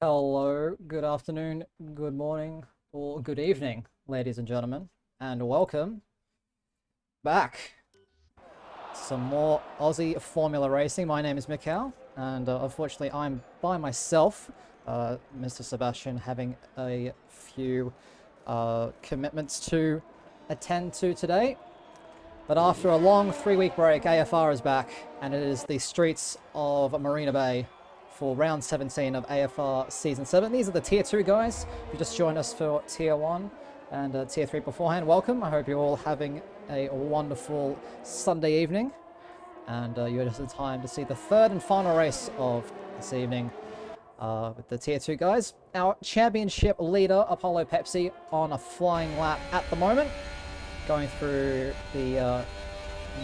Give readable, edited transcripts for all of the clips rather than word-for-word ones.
Hello, good afternoon, good morning, or good evening, ladies and gentlemen, and welcome back. Some more Aussie Formula Racing. My name is Mikhail, and unfortunately, I'm by myself. Mr. Sebastian having a few commitments to attend to today. But after a long 3-week break, AFR is back, and it is the streets of Marina Bay for round 17 of AFR Season 7. These are the Tier 2 guys. If you just joined us for Tier 1 and Tier 3 beforehand, welcome. I hope you're all having a wonderful Sunday evening. And you had the time to see the third and final race of this evening with the Tier 2 guys. Our championship leader, Apollo Pepsi, on a flying lap at the moment, going through the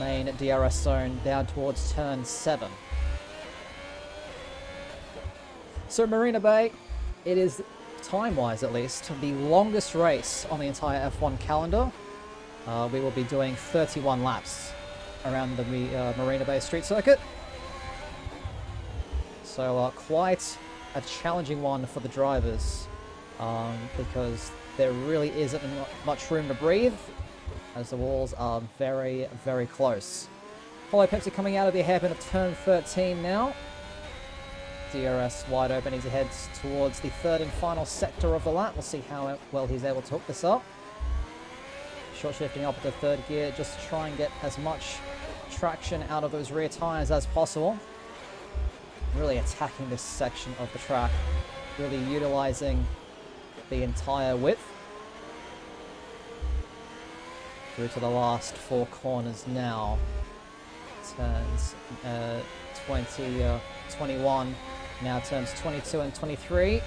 main DRS zone down towards turn 7. So Marina Bay, it is, time-wise at least, the longest race on the entire F1 calendar. We will be doing 31 laps around the Marina Bay street circuit. So quite a challenging one for the drivers, because there really isn't much room to breathe, as the walls are very, very close. Apollo Pepsi coming out of the hairpin of turn 13 now. DRS wide open as he heads towards the third and final sector of the lap. We'll see how well he's able to hook this up. Short shifting up to third gear just to try and get as much traction out of those rear tyres as possible. Really attacking this section of the track, really utilising the entire width. Through to the last 4 corners now. Turns 20, 21, now turns 22 and 23.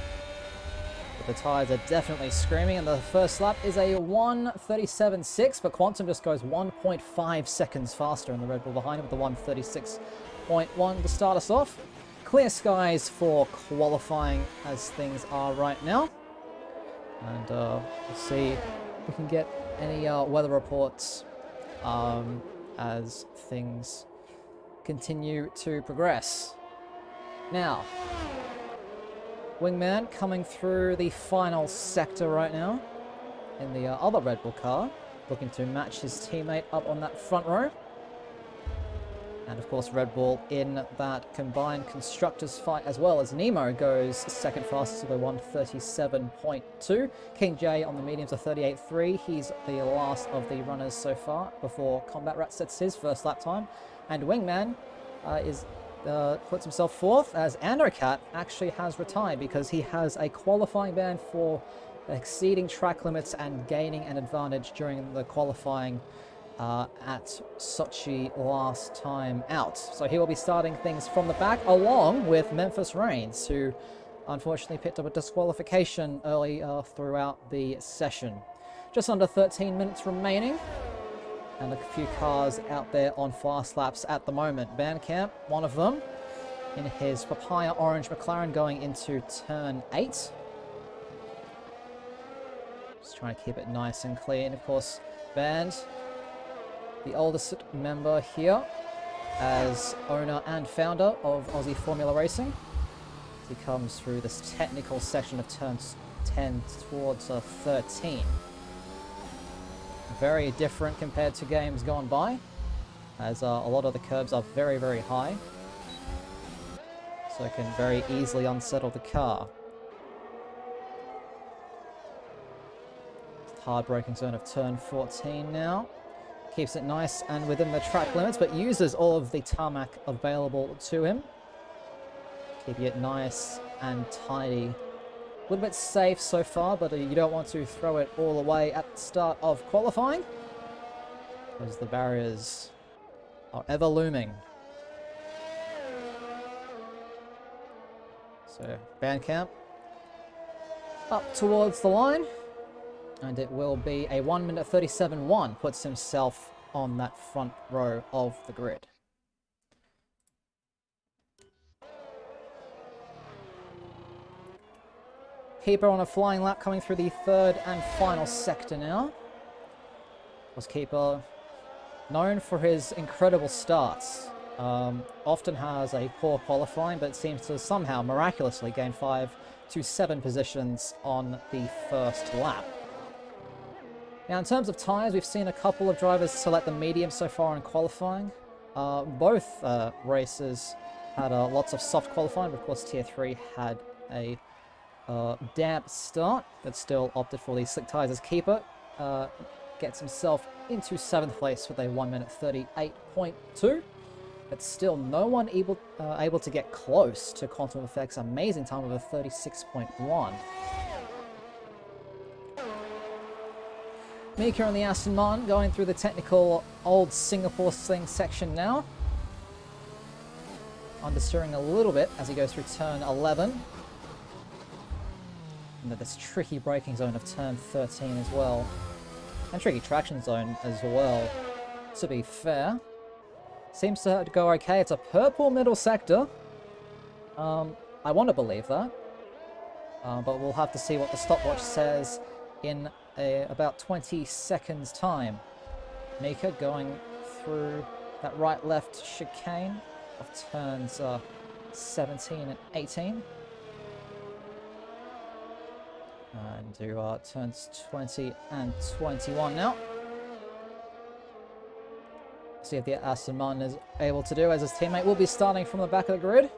But the tyres are definitely screaming, and the first lap is a 1:37.6, but Quantum just goes 1.5 seconds faster in the Red Bull behind him with the 1:36.1 to start us off. Clear skies for qualifying as things are right now. And we'll see if we can get any weather reports as things continue to progress. Now, Wingman coming through the final sector right now in the other Red Bull car, looking to match his teammate up on that front row. And of course, Red Bull in that combined constructors fight as well, as Nemo goes second fastest with a 1:37.2. King J on the mediums a 38.3. He's the last of the runners so far before Combat Rat sets his first lap time. And Wingman puts himself fourth, as Andocat actually has retired because he has a qualifying ban for exceeding track limits and gaining an advantage during the qualifying at Sochi last time out. So he will be starting things from the back, along with Memphis Reigns, who unfortunately picked up a disqualification early throughout the session. Just under 13 minutes remaining, and a few cars out there on fast laps at the moment. Bandcamp, one of them, in his papaya orange McLaren going into turn 8. Just trying to keep it nice and clean. Of course, Band, the oldest member here as owner and founder of Aussie Formula Racing. He comes through this technical section of turns 10 towards 13. Very different compared to games gone by, as a lot of the curbs are very, very high, so it can very easily unsettle the car. Hard braking zone of turn 14 now. Keeps it nice and within the track limits, but uses all of the tarmac available to him. Keeping it nice and tidy. A little bit safe so far, but you don't want to throw it all away at the start of qualifying, as the barriers are ever looming. So Bandcamp up towards the line, and it will be a 1:37.1, puts himself on that front row of the grid. Keeper on a flying lap coming through the third and final sector now. Was Keeper known for his incredible starts. Often has a poor qualifying, but seems to somehow miraculously gain 5 to 7 positions on the first lap. Now, in terms of tyres, we've seen a couple of drivers select the medium so far in qualifying. Both races had lots of soft qualifying, but of course Tier 3 had a damp start, but still opted for the slick tyres as keeper. Gets himself into 7th place with a 1 minute 38.2. But still, no one able to get close to Quantum Effect's amazing time of a 36.1. Mika and the Aston Martin going through the technical old Singapore sling section now. Understeering a little bit as he goes through turn 11. Into this tricky braking zone of turn 13 as well. And tricky traction zone as well, to be fair. Seems to go okay. It's a purple middle sector. I want to believe that. But we'll have to see what the stopwatch says in about 20 seconds time. Mika going through that right-left chicane of turns 17 and 18. And do turns 20 and 21 now. See if the Aston Martin is able to do, as his teammate will be starting from the back of the grid.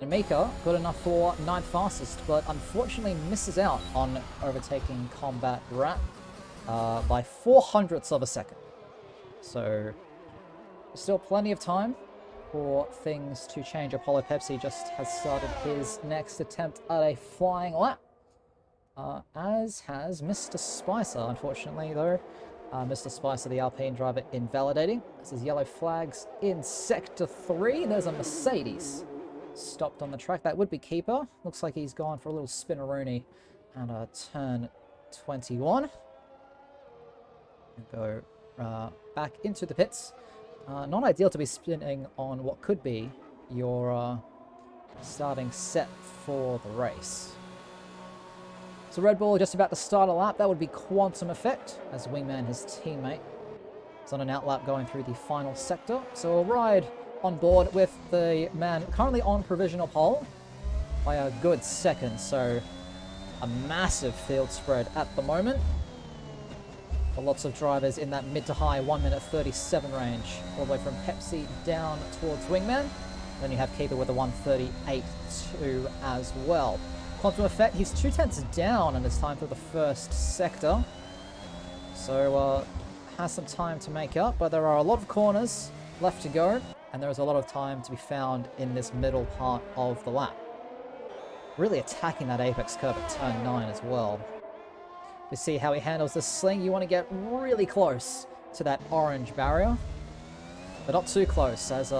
And Mika, good enough for 9th fastest, but unfortunately misses out on overtaking Combat Rat by 0.04 of a second. So, still plenty of time for things to change. Apollo Pepsi just has started his next attempt at a flying lap. As has Mr. Spicer, unfortunately, though. Mr. Spicer, the Alpine driver, invalidating. This is yellow flags in Sector 3. There's a Mercedes stopped on the track. That would be keeper. Looks like he's gone for a little spinneroonie and turn 21. And go back into the pits. Not ideal to be spinning on what could be your starting set for the race. So Red Bull just about to start a lap. That would be Quantum Effect, as Wingman, his teammate, is on an outlap going through the final sector. So we'll ride on board with the man currently on provisional pole by a good second. So a massive field spread at the moment. For lots of drivers in that mid to high 1 minute 37 range, all the way from Pepsi down towards Wingman. Then you have Keeper with a 1:38.2 as well. Quantum Effect, he's 2/10 down in his time through the first sector. So, has some time to make up, but there are a lot of corners left to go, and there is a lot of time to be found in this middle part of the lap. Really attacking that apex curve at turn 9 as well. We see how he handles the sling. You want to get really close to that orange barrier, but not too close, as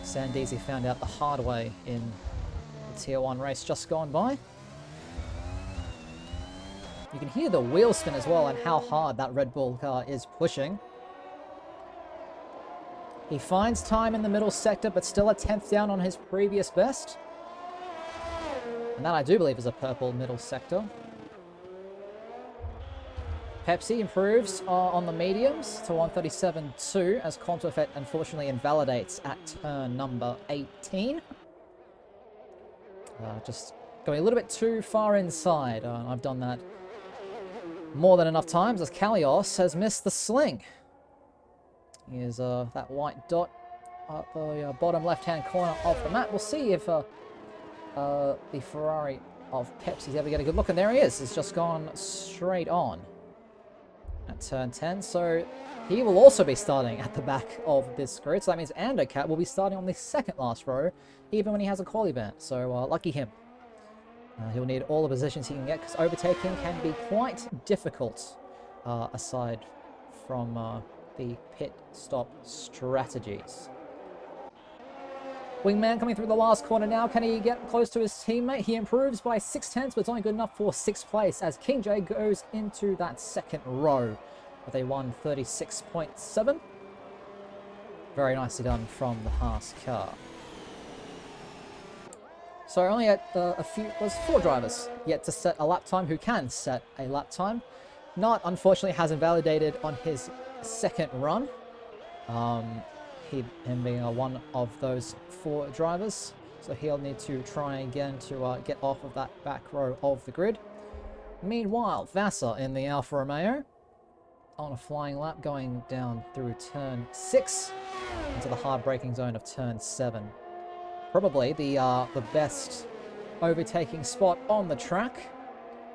Sandeezy found out the hard way in Tier 1 race just gone by. You can hear the wheel spin as well and how hard that Red Bull car is pushing. He finds time in the middle sector, but still a 10th down on his previous best. And that I do believe is a purple middle sector. Pepsi improves on the mediums to 1:37.2 as Quantum Effect unfortunately invalidates at turn number 18. Just going a little bit too far inside. I've done that more than enough times as Kalios has missed the sling. Here's that white dot at the bottom left-hand corner of the map. We'll see if the Ferrari of Pepsi's ever get a good look. And there he is. He's just gone straight on at turn 10. So he will also be starting at the back of this grid. So that means Andocat will be starting on the second last row, even when he has a quali ban. So lucky him. He'll need all the positions he can get, because overtaking can be quite difficult aside from the pit stop strategies. Wingman coming through the last corner now. Can he get close to his teammate? He improves by 6/10, but it's only good enough for 6th place as King J goes into that second row with a 1:36.7. Very nicely done from the Haas car. So only at there's 4 drivers yet to set a lap time who can set a lap time. Not, unfortunately, has invalidated on his second run. Him being one of those 4 drivers. So he'll need to try again to get off of that back row of the grid. Meanwhile, Vassar in the Alfa Romeo on a flying lap going down through turn 6 into the hard braking zone of turn 7. Probably the best overtaking spot on the track.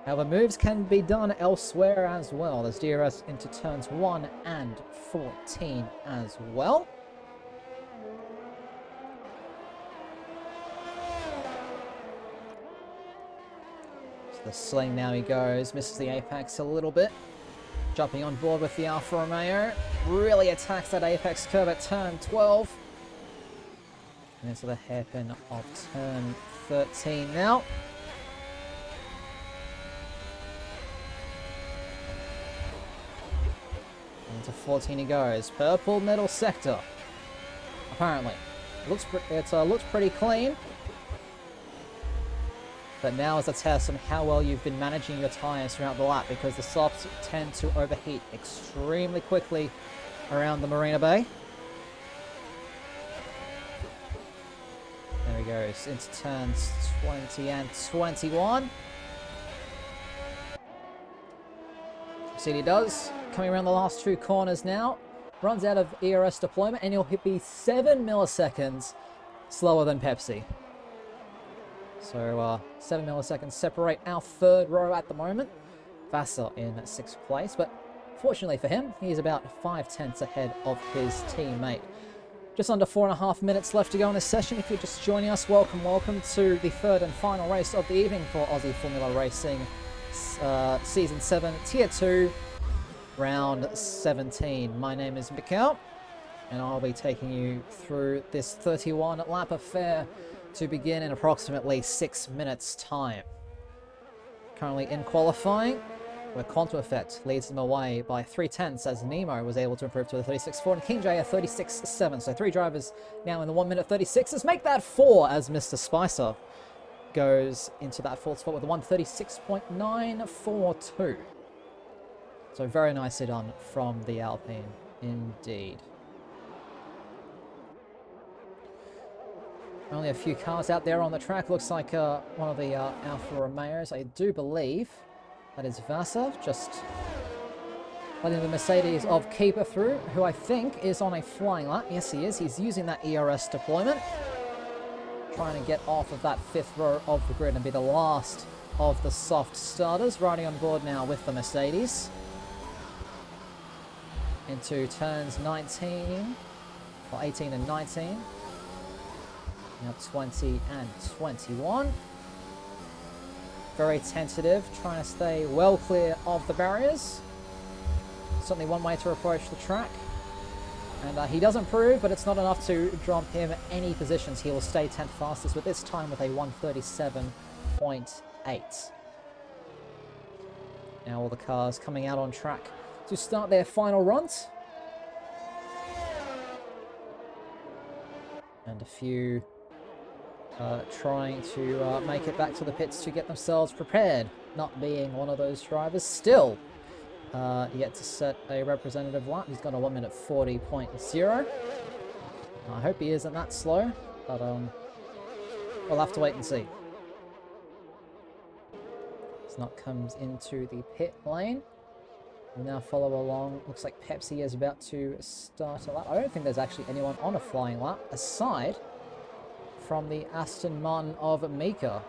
However, moves can be done elsewhere as well. There's DRS into turns 1 and 14 as well. The sling, now he goes, misses the apex a little bit. Jumping on board with the Alfa Romeo. Really attacks that apex curve at turn 12. And into the hairpin of turn 13 now. Into 14 he goes. Purple middle sector. Apparently. It looks pretty clean. But now is a test on how well you've been managing your tyres throughout the lap, because the softs tend to overheat extremely quickly around the Marina Bay. There he goes into turns 20 and 21. See what he does. Coming around the last 2 corners now. Runs out of ERS deployment and he'll be 7 milliseconds slower than Pepsi. So 7 milliseconds separate our third row at the moment. Vassar in 6th place, but fortunately for him, he's about 5/10 ahead of his teammate. Just under 4.5 minutes left to go in this session. If you're just joining us, welcome to the third and final race of the evening for Aussie Formula Racing Season 7, Tier 2, Round 17. My name is Mikkel, and I'll be taking you through this 31 lap affair to begin in approximately 6 minutes time. Currently in qualifying, where Quantum Effect leads them away by 3/10 as Nemo was able to improve to a 36.4 and King J a 36.7. So 3 drivers now in the 1 minute 36s. Make that 4 as Mr. Spicer goes into that 4th spot with a 136.942. So very nicely done from the Alpine indeed. Only a few cars out there on the track. Looks like one of the Alfa Romeos, I do believe. That is Vassar, just letting the Mercedes of Keeper through, who I think is on a flying lap. Yes, he is. He's using that ERS deployment. Trying to get off of that 5th row of the grid and be the last of the soft starters. Riding on board now with the Mercedes. Into turns 19, or 18 and 19. Now 20 and 21. Very tentative, trying to stay well clear of the barriers. Certainly one way to approach the track. And he does improve, but it's not enough to drop him any positions. He will stay 10th fastest, with this time with a 137.8. Now all the cars coming out on track to start their final runs. And a few trying to make it back to the pits to get themselves prepared. Not being one of those drivers still yet to set a representative lap. He's got a 1 minute 40.0. I hope he isn't that slow, but we'll have to wait and see. Snot comes into the pit lane. We'll now follow along. Looks like Pepsi is about to start a lap. I don't think there's actually anyone on a flying lap aside from the Aston Martin of Mika.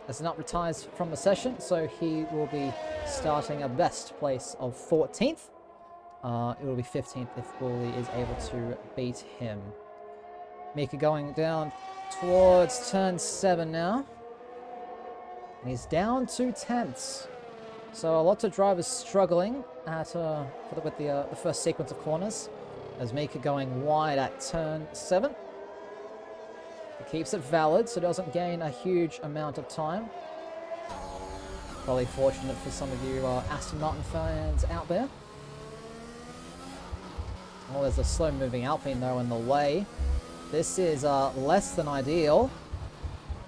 As Nut retires from the session, so he will be starting a best place of 14th. It will be 15th if Woolley is able to beat him. Mika going down towards turn 7 now. And he's down 2 tenths. So lots of drivers struggling at with the first sequence of corners. As Mika going wide at turn 7. He keeps it valid, so doesn't gain a huge amount of time. Probably fortunate for some of you Aston Martin fans out there. Oh, there's a slow-moving Alpine though in the way. This is less than ideal.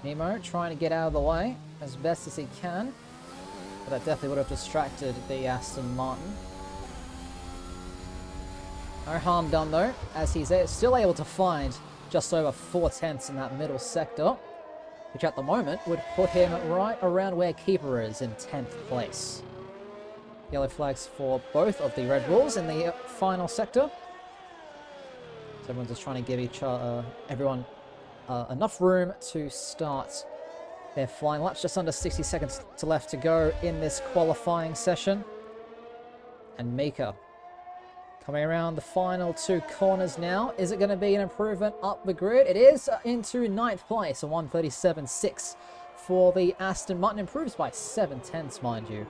Nemo trying to get out of the way as best as he can. But that definitely would have distracted the Aston Martin. No harm done though, as he's still able to find just over 4 tenths in that middle sector. which at the moment would put him right around where Keeper is in 10th place. Yellow flags for both of the Red Bulls in the final sector. So everyone's just trying to give everyone enough room to start their flying laps. Just under 60 seconds left to go in this qualifying session. And Mika coming around the final 2 corners now. Is it going to be an improvement up the grid? It is into 9th place, a 1:37.6 for the Aston Martin. Improves by 7/10, mind you.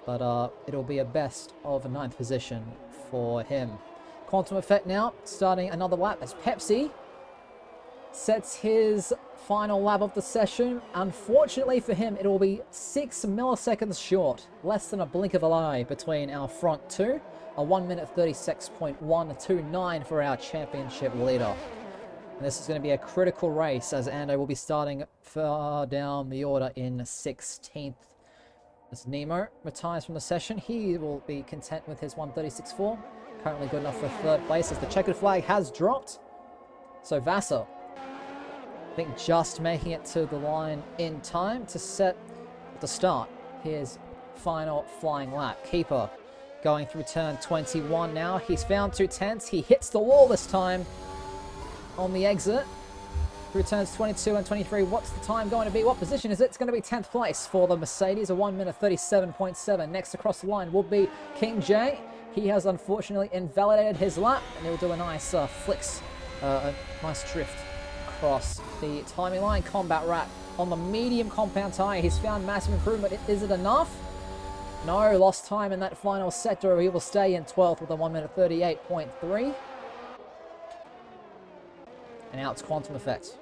But it'll be a best of a 9th position for him. Quantum Effect now starting another lap as Pepsi sets his final lap of the session. Unfortunately for him, it will be 6 milliseconds short, less than a blink of an eye between our front two. A 1:36.129 for our championship leader. And this is going to be a critical race as Ando will be starting far down the order in 16th. As Nemo retires from the session, he will be content with his 1:36.4. Currently good enough for 3rd place as the checkered flag has dropped. So Vassar, I think just making it to the line in time to start his final flying lap. Keeper going through turn 21 now. He's found 2/10. He hits the wall this time on the exit. Through turns 22 and 23, what's the time going to be? What position is it? It's going to be 10th place for the Mercedes, a 1:37.7. Next across the line will be King J. He has unfortunately invalidated his lap, and he'll do a nice flicks, a nice drift across the timing line. Combat Rat on the medium compound tyre. He's found massive improvement. Is it enough? No, lost time in that final sector. He will stay in 12th with a 1:38.3. And now it's Quantum Effect.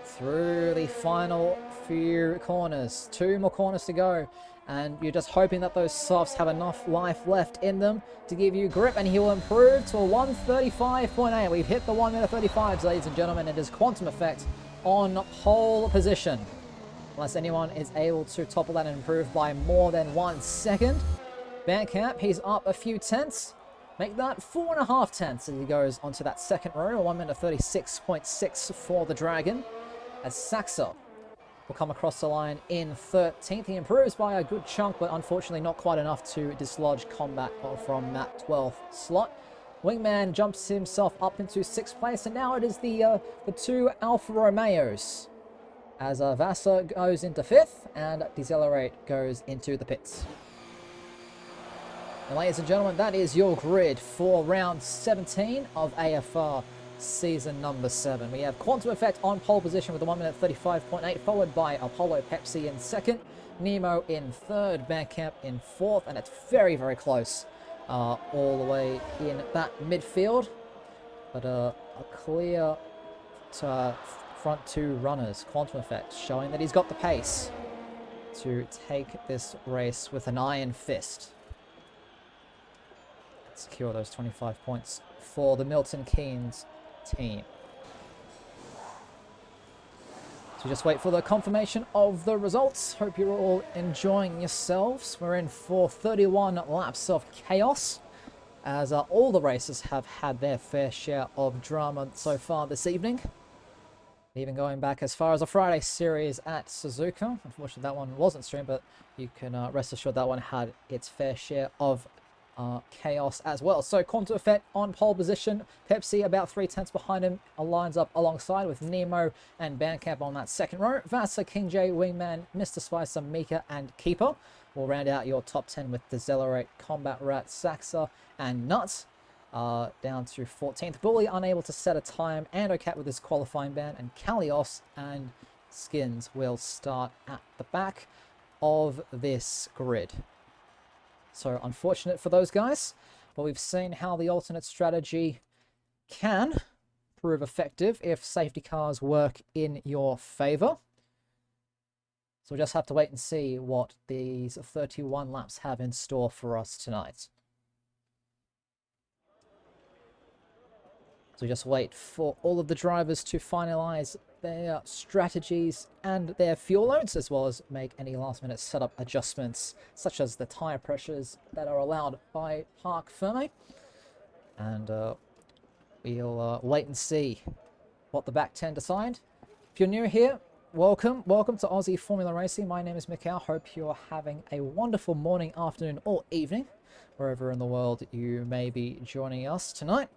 Through the final few corners. 2 more corners to go. And you're just hoping that those softs have enough life left in them to give you grip. And he will improve to a 1:35.8. We've hit the 1:35, ladies and gentlemen. It is Quantum Effect on pole position. Unless anyone is able to topple that and improve by more than 1 second. Bandcamp, he's up a few tenths. Make that 4.5 tenths as he goes onto that second row. A 1:36.6 for the Dragon. As Saxa will come across the line in 13th. He improves by a good chunk, but unfortunately not quite enough to dislodge Combat from that 12th slot. Wingman jumps himself up into 6th place, and now it is the 2 Alfa Romeos. As Vassar goes into 5th, and Decelerate goes into the pits. And ladies and gentlemen, that is your grid for round 17 of AFR season number 7. We have Quantum Effect on pole position with a 1:35.8, followed by Apollo Pepsi in 2nd, Nemo in 3rd, Bandcamp in 4th, and it's very, very close all the way in that midfield. But a clear front 2 runners. Quantum Effect showing that he's got the pace to take this race with an iron fist. Secure those 25 points for the Milton Keynes team. So just wait for the confirmation of the results. Hope you're all enjoying yourselves. We're in for 31 laps of chaos, as all the races have had their fair share of drama so far this evening. Even going back as far as a Friday series at Suzuka. Unfortunately, that one wasn't streamed, but you can rest assured that one had its fair share of chaos as well. So Quantum Effect on pole position. Pepsi about 3 tenths behind him. Lines up alongside with Nemo and Bandcamp on that second row. Vassar, King J, Wingman, Mr. Spicer, Mika, and Keeper will round out your top 10 with Decelerate, Combat Rat, Saxa, and Nuts. Down to 14th. Bully unable to set a time. Andocat with his qualifying ban, and Kalios and Skins will start at the back of this grid. So unfortunate for those guys, but we've seen how the alternate strategy can prove effective if safety cars work in your favor. So we'll just have to wait and see what these 31 laps have in store for us tonight. So just wait for all of the drivers to finalize their strategies and their fuel loads, as well as make any last minute setup adjustments, such as the tire pressures that are allowed by Parc Ferme. And we'll wait and see what the back 10 decide. If you're new here, welcome to Aussie Formula Racing. My name is Mikhail. Hope you're having a wonderful morning, afternoon, or evening, wherever in the world you may be joining us tonight.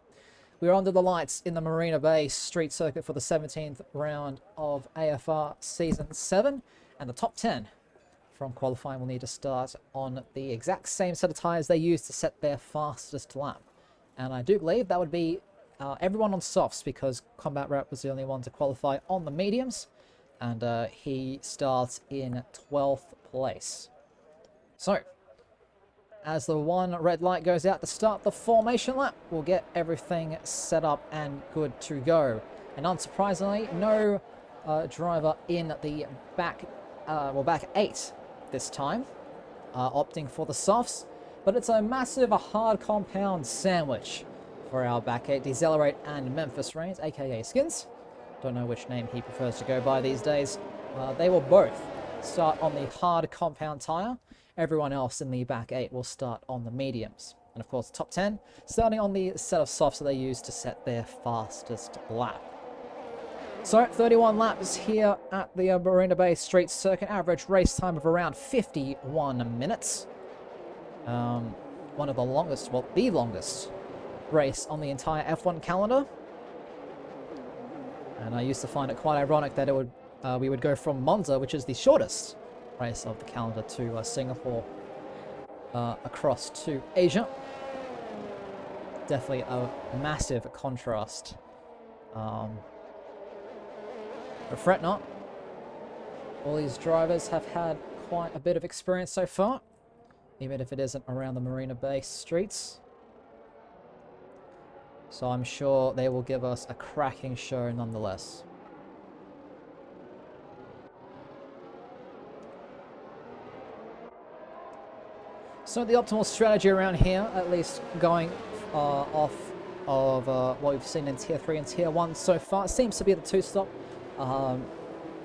We're under the lights in the Marina Bay Street Circuit for the 17th round of AFR Season 7, and the top 10 from qualifying will need to start on the exact same set of tyres they used to set their fastest lap. And I do believe that would be everyone on softs, because Combat Rep was the only one to qualify on the mediums, and he starts in 12th place. So, as the one red light goes out to start the formation lap, we'll get everything set up and good to go. And unsurprisingly, no driver in the back 8 this time, opting for the softs, but it's a massive hard compound sandwich for our back 8, Decelerate and Memphis Reigns, aka Skins. Don't know which name he prefers to go by these days. They will both start on the hard compound tyre. Everyone else in the back 8 will start on the mediums. And of course, the top 10 starting on the set of softs that they use to set their fastest lap. So, 31 laps here at the Marina Bay Street Circuit. Average race time of around 51 minutes. One of the longest, well, the longest race on the entire F1 calendar. And I used to find it quite ironic that we would go from Monza, which is the shortest race of the calendar, to Singapore, across to Asia. Definitely a massive contrast. But fret not. All these drivers have had quite a bit of experience so far, even if it isn't around the Marina Bay streets. So I'm sure they will give us a cracking show nonetheless. So the optimal strategy around here, at least going off of what we've seen in Tier 3 and Tier 1 so far, seems to be the two-stop.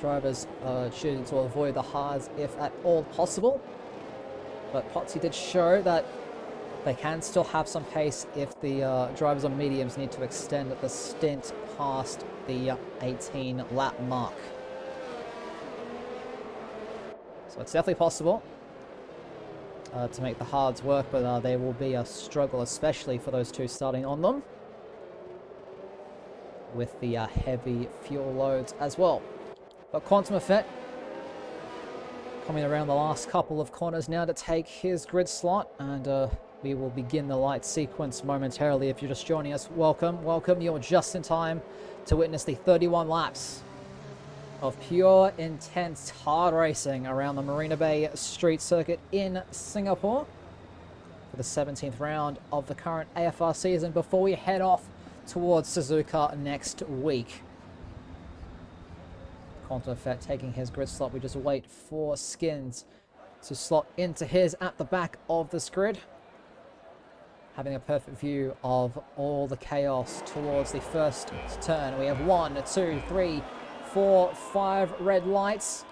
Drivers choosing to avoid the hards if at all possible. But Potsy did show that they can still have some pace if the drivers on mediums need to extend the stint past the 18 lap mark. So it's definitely possible to make the hards work, but they will be a struggle, especially for those two starting on them, with the heavy fuel loads as well. But Quantum Effect coming around the last couple of corners now to take his grid slot, and we will begin the light sequence momentarily. If you're just joining us, welcome. You're just in time to witness the 31 laps of pure, intense, hard racing around the Marina Bay Street Circuit in Singapore for the 17th round of the current AFR season, before we head off towards Suzuka next week. Quantum Effect taking his grid slot. We just wait for Skins to slot into his at the back of this grid, having a perfect view of all the chaos towards the first turn. We have 1, 2, 3, 4, 5 red lights.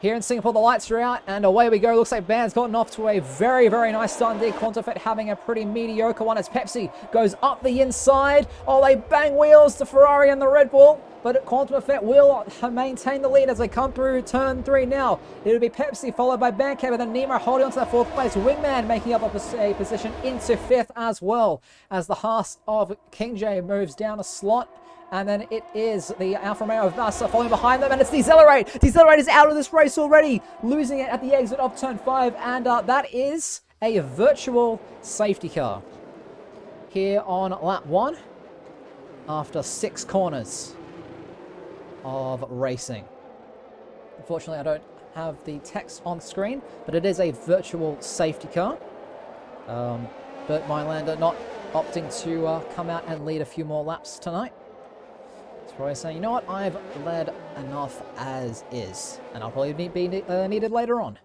Here in Singapore, the lights are out, and away we go. Looks like Band's gotten off to a very, very nice start indeed. Quantum Effect having a pretty mediocre one as Pepsi goes up the inside. Oh, they bang wheels, the Ferrari and the Red Bull, but Quantum Effect will maintain the lead as they come through turn 3 now. It'll be Pepsi followed by Bandcamp, and then Nemo holding on to that 4th place. Wingman making up a position into 5th as well, as the Haas of King J moves down a slot. And then it is the Alfa Romeo of Vasa following behind them, and it's Decelerate. Decelerate is out of this race already, losing it at the exit of turn 5, and that is a virtual safety car here on lap 1 after 6 corners of racing. Unfortunately, I don't have the text on screen, but it is a virtual safety car. Bert Mylander not opting to come out and lead a few more laps tonight. Probably saying, you know what, I've led enough as is, and I'll probably be needed later on.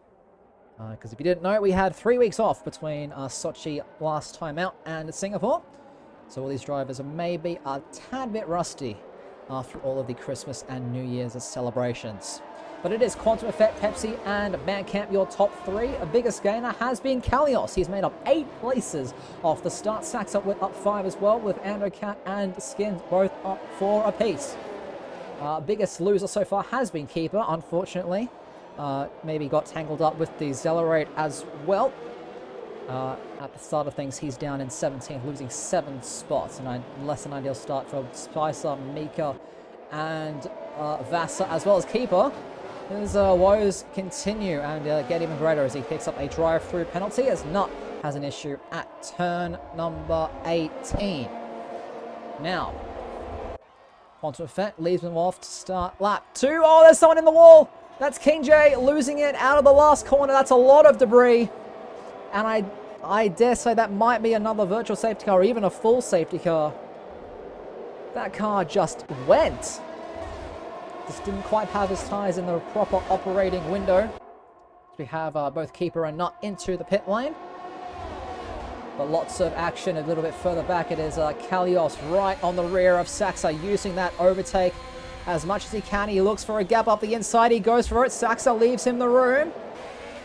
Because if you didn't know, we had 3 weeks off between Sochi last time out and Singapore, so all these drivers may be a tad bit rusty after all of the Christmas and New Year's celebrations. But it is Quantum Effect, Pepsi, and Bandcamp, your top 3. A biggest gainer has been Kalios. He's made up 8 places off the start. Sacks up with up 5 as well, with Ando Cat and Skins both up 4 apiece. Biggest loser so far has been Keeper, unfortunately. Maybe got tangled up with the Accelerate as well. At the start of things, he's down in 17th, losing 7 spots. And less than ideal start for Spicer, Mika, and Vasa, as well as Keeper. His woes continue and get even greater as he picks up a drive-through penalty, as Nut has an issue at turn number 18. Now, Quantum Effect leaves him off to start lap 2. Oh, there's someone in the wall! That's King J losing it out of the last corner. That's a lot of debris. And I dare say that might be another virtual safety car or even a full safety car. That car just went. Just didn't quite have his tyres in the proper operating window. We have both Keeper and Nut into the pit lane. But lots of action a little bit further back. It is Kalios right on the rear of Saxa, using that overtake as much as he can. He looks for a gap up the inside. He goes for it. Saxa leaves him the room.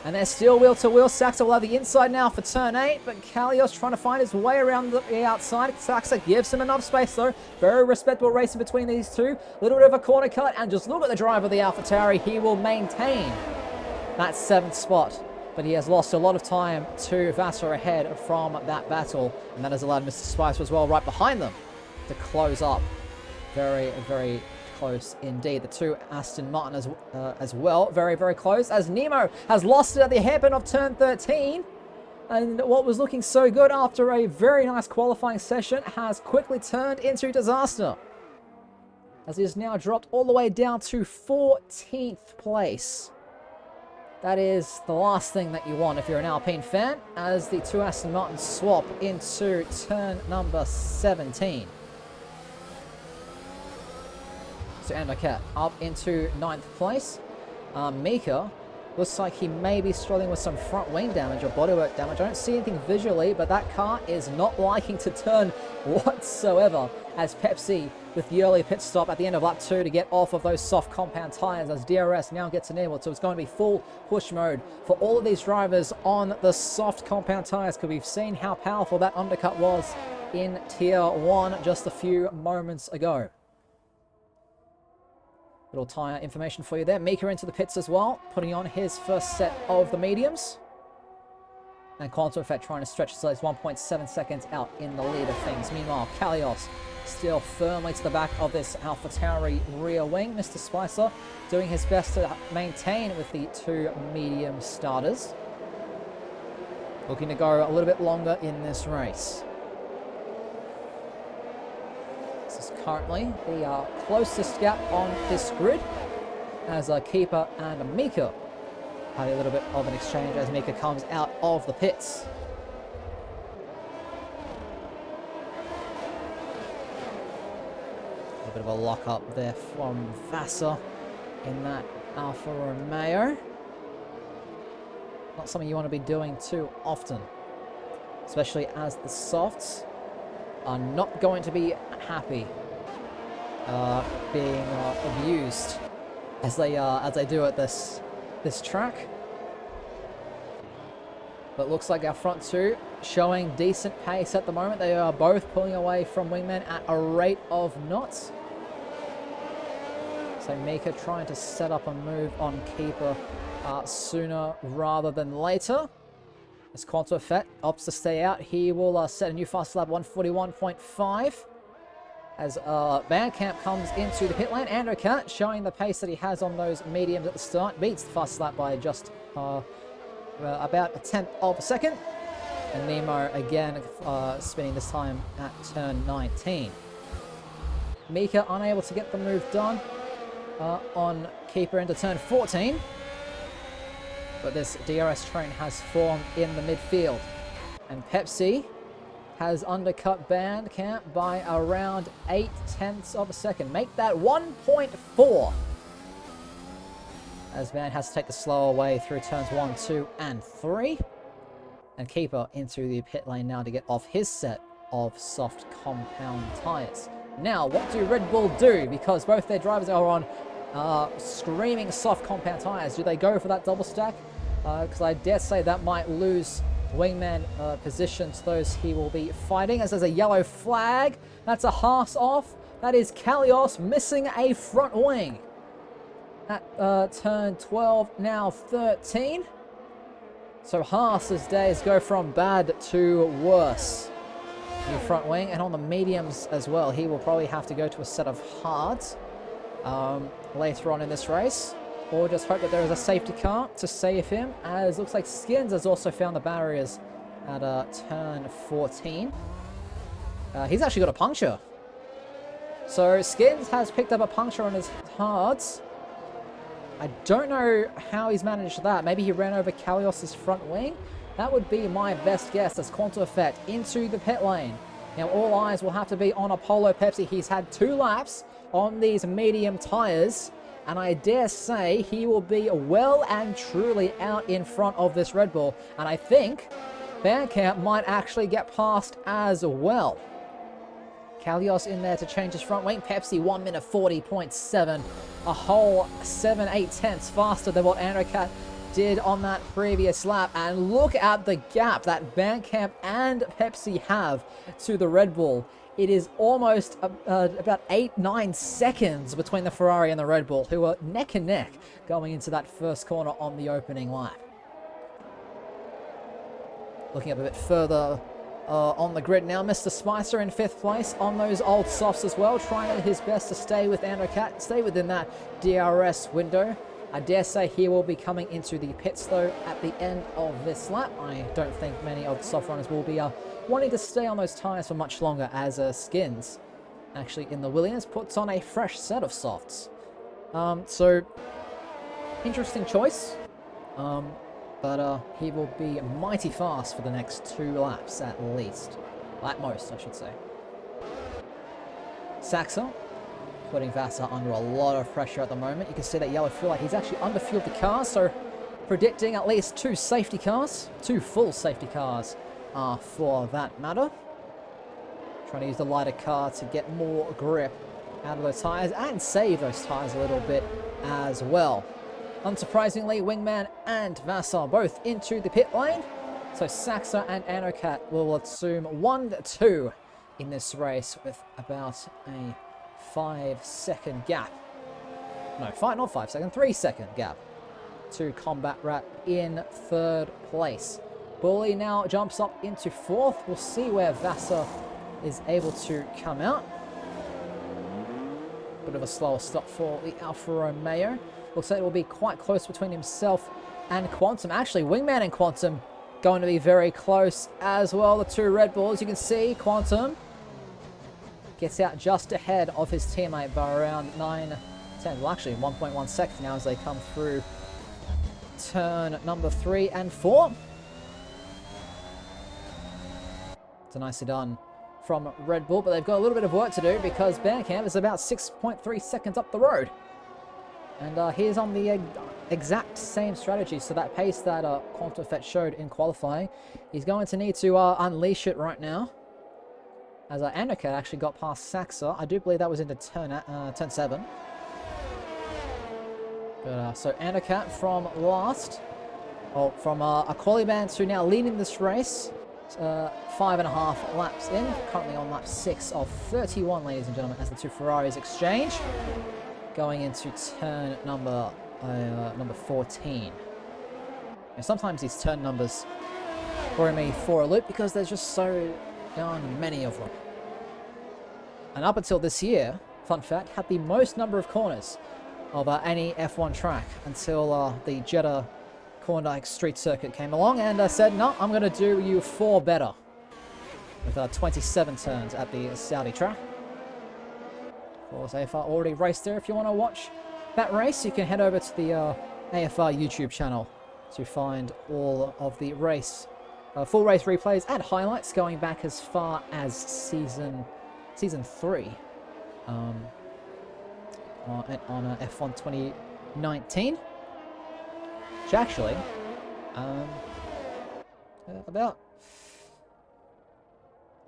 And they're still wheel to wheel. Saxa will have the inside now for turn 8. But Kalios trying to find his way around the outside. Saxa gives him enough space though. Very respectable racing between these two. Little bit of a corner cut. And just look at the driver of the AlphaTauri. He will maintain that 7th spot. But he has lost a lot of time to Vassar ahead from that battle. And that has allowed Mr. Spicer as well right behind them to close up. Very, very close indeed. The two Aston Martin as well. Very, very close. As Nemo has lost it at the hairpin of turn 13. And what was looking so good after a very nice qualifying session has quickly turned into disaster. As he has now dropped all the way down to 14th place. That is the last thing that you want if you're an Alpine fan, as the two Aston Martins swap into turn number 17. So Andokat up into 9th place. Mika looks like he may be struggling with some front wing damage or bodywork damage. I don't see anything visually, but that car is not liking to turn whatsoever, as Pepsi with the early pit stop at the end of lap 2 to get off of those soft compound tyres, as DRS now gets enabled. So it's going to be full push mode for all of these drivers on the soft compound tyres, because we've seen how powerful that undercut was in Tier 1 just a few moments ago. Little tyre information for you there. Mika into the pits as well, putting on his first set of the mediums. And Quantum Effect trying to stretch his 1.7 seconds out in the lead of things. Meanwhile, Kalios still firmly to the back of this AlphaTauri rear wing. Mr. Spicer doing his best to maintain with the two medium starters. Looking to go a little bit longer in this race. This is currently the closest gap on this grid, as Keeper and Mika had a little bit of an exchange as Mika comes out of the pits. A bit of a lock up there from Vassar in that Alfa Romeo. Not something you want to be doing too often, especially as the softs are not going to be happy being abused as they do at this track. But looks like our front two showing decent pace at the moment. They are both pulling away from Wingman at a rate of knots. So Mika trying to set up a move on Keeper sooner rather than later. As Quantum Effect opts to stay out, he will set a new fast lap 141.5. As Bandcamp comes into the pit lane. Andokat showing the pace that he has on those mediums at the start. Beats the fast lap by just about a tenth of a second. And Nemo again spinning this time at turn 19. Mika unable to get the move done on Keeper into turn 14. But this DRS train has formed in the midfield. And Pepsi has undercut Bandcamp by around 0.8 of a second. Make that 1.4. As Band has to take the slower way through turns 1, 2, and 3. And Keeper into the pit lane now to get off his set of soft compound tyres. Now, what do Red Bull do? Because both their drivers are on screaming soft compound tyres. Do they go for that double stack? Because I dare say that might lose Wingman position to those he will be fighting. As there's a yellow flag, that's a Haas off That is Kalios missing a front wing. At turn 12, now 13. So Haas's days go from bad to worse. New front wing, and on the mediums as well. He will probably have to go to a set of hards later on in this race. Or just hope that there is a safety car to save him, as looks like Skins has also found the barriers at turn 14. He's actually got a puncture. So Skins has picked up a puncture on his hards. I don't know how he's managed that. Maybe he ran over Kalios' front wing. That would be my best guess as Quantum Effect into the pit lane. Now all eyes will have to be on Apollo Pepsi. He's had 2 laps on these medium tyres, and I dare say he will be well and truly out in front of this Red Bull. And I think Bandcamp might actually get past as well. Kalios in there to change his front wing. Pepsi 1 minute 40.7, a whole 7/8 tenths faster than what Androcat did on that previous lap. And look at the gap that Bandcamp and Pepsi have to the Red Bull. It is almost about 8-9 seconds between the Ferrari and the Red Bull, who are neck and neck going into that first corner on the opening lap. Looking up a bit further on the grid now, Mr. Spicer in 5th place on those old softs as well, trying his best to stay with Androcat, stay within that DRS window. I dare say he will be coming into the pits though at the end of this lap. I don't think many of the soft runners will be wanting to stay on those tyres for much longer, as Skins actually in the Williams puts on a fresh set of softs. So interesting choice. But he will be mighty fast for the next 2 laps at least. At most, I should say. Saxa putting Vassar under a lot of pressure at the moment. You can see that yellow fuel light. He's actually underfueled the car, so predicting at least 2 safety cars. 2 full safety cars for that matter. Trying to use the lighter car to get more grip out of those tyres and save those tyres a little bit as well. Unsurprisingly, Wingman and Vassar both into the pit lane. So Saxa and Anocat will assume 1-2 in this race with about a 5-second gap. No, not 5 second, 3-second gap to Combat Rat in 3rd place. Bully now jumps up into 4th. We'll see where Vassar is able to come out. Bit of a slower stop for the Alfa Romeo. Looks like it will be quite close between himself and Quantum. Actually, Wingman and Quantum going to be very close as well. The 2 Red Bulls, you can see Quantum gets out just ahead of his teammate by around 9/10. Well, actually 1.1 seconds now as they come through turn number 3 and 4. It's nicely done from Red Bull, but they've got a little bit of work to do because Bandcamp is about 6.3 seconds up the road. And he's on the exact same strategy, so that pace that Quantum Effect showed in qualifying, he's going to need to unleash it right now. As Anocat actually got past Saxa. I do believe that was into turn 7. But, so Anocat from last, or from a quali-band to now leading this race. 5.5 laps in, currently on lap 6 of 31, ladies and gentlemen, as the 2 Ferraris exchange. Going into turn number 14. And sometimes these turn numbers throw me for a loop because there's just so darn many of them. And up until this year, fun fact, had the most number of corners of any F1 track until the Jeddah Klondike Street Circuit came along and said, no, I'm going to do you 4 better. With 27 turns at the Saudi track. Of course, AFR already raced there. If you want to watch that race, you can head over to the AFR YouTube channel to find all of the race, full race replays and highlights going back as far as season 3 on F1 2019. Which actually, about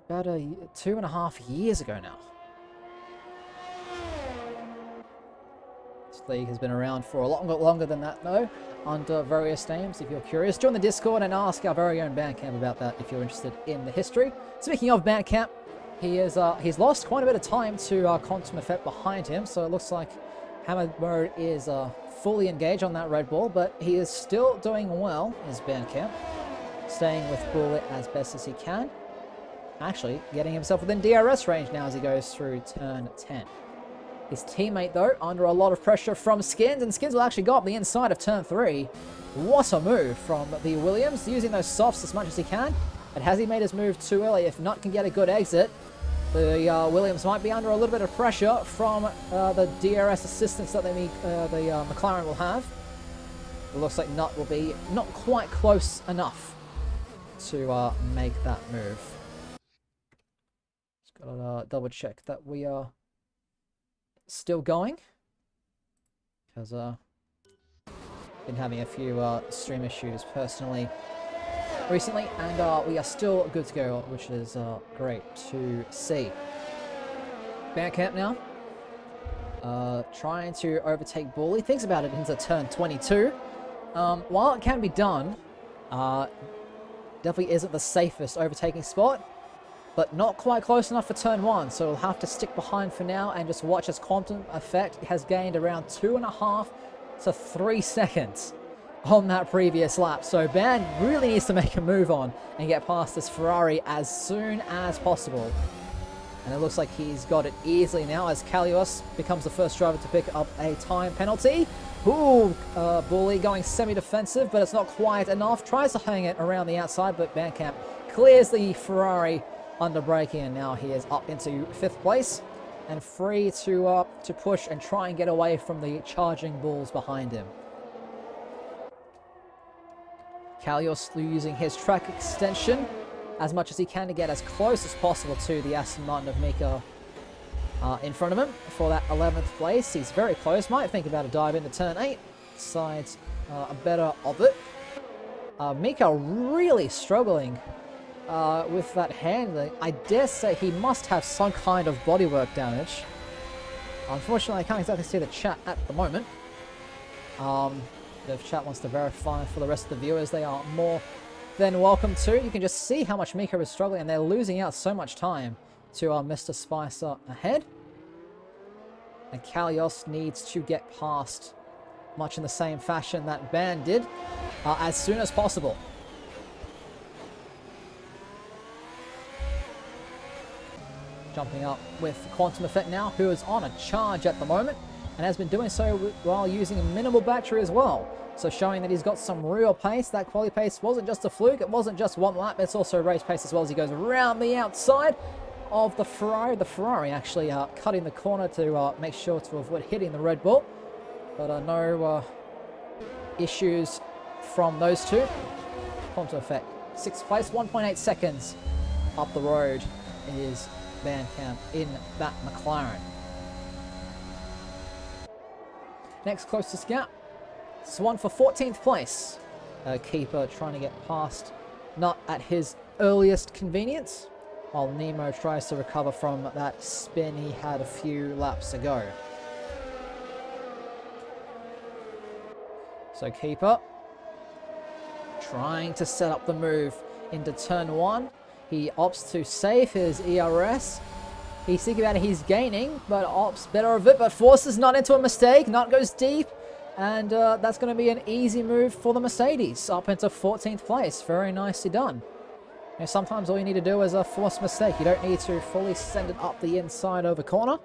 2.5 years ago now. This league has been around for a lot longer than that, though, under various names. If you're curious, join the Discord and ask our very own Bandcamp about that if you're interested in the history. Speaking of Bandcamp, he's lost quite a bit of time to Quantum Effect behind him, so it looks like Hammer Mode is fully engaged on that Red Bull, but he is still doing well, is Bandcamp, staying with Bullet as best as he can. Actually, getting himself within DRS range now as he goes through turn 10. His teammate, though, under a lot of pressure from Skins, and Skins will actually go up the inside of turn 3. What a move from the Williams, using those softs as much as he can. But has he made his move too early? If not, can get a good exit. The Williams might be under a little bit of pressure from the DRS assistance that the McLaren will have. It looks like Nut will be not quite close enough to make that move. Just gotta double check that we are still going, because been having a few stream issues personally recently, and we are still good to go, which is great to see. Bandcamp now, trying to overtake Bully. Thinks about it into turn 22. While it can be done, definitely isn't the safest overtaking spot, but not quite close enough for turn 1, so we'll have to stick behind for now and just watch as Quantum Effect has gained around 2.5 to 3 seconds on that previous lap. So Ban really needs to make a move on and get past this Ferrari as soon as possible. And it looks like he's got it easily now as Kalios becomes the first driver to pick up a time penalty. Ooh, Bully going semi-defensive, but it's not quite enough. Tries to hang it around the outside, but Bandcamp clears the Ferrari under braking, and now he is up into 5th place and free to push and try and get away from the charging bulls behind him. Kalios using his track extension as much as he can to get as close as possible to the Aston Martin of Mika in front of him for that 11th place. He's very close. Might think about a dive into turn 8. Decides better of it. Mika really struggling with that handling. I dare say he must have some kind of bodywork damage. Unfortunately, I can't exactly see the chat at the moment. If chat wants to verify for the rest of the viewers, they are more than welcome to. You can just see how much Mika is struggling, and they're losing out so much time to Mr. Spicer ahead. And Kalios needs to get past, much in the same fashion that Ban did, as soon as possible. Jumping up with Quantum Effect now, who is on a charge at the moment, and has been doing so while using a minimal battery as well. So showing that he's got some real pace. That quali pace wasn't just a fluke, it wasn't just one lap, it's also race pace as well, as he goes around the outside of the Ferrari. The Ferrari actually cutting the corner to make sure to avoid hitting the Red Bull. But no issues from those two. Quantum Effect, 6th place, 1.8 seconds up the road is Bandcamp in that McLaren. Next closest gap, Swan for 14th place. Keeper trying to get past Nut at his earliest convenience, while Nemo tries to recover from that spin he had a few laps ago. So Keeper trying to set up the move into turn 1. He opts to save his ERS. He's thinking about it, he's gaining, but opts better of it, but forces Nut into a mistake. Nut goes deep, and that's going to be an easy move for the Mercedes, up into 14th place. Very nicely done. You know, sometimes all you need to do is a forced mistake. You don't need to fully send it up the inside of a corner.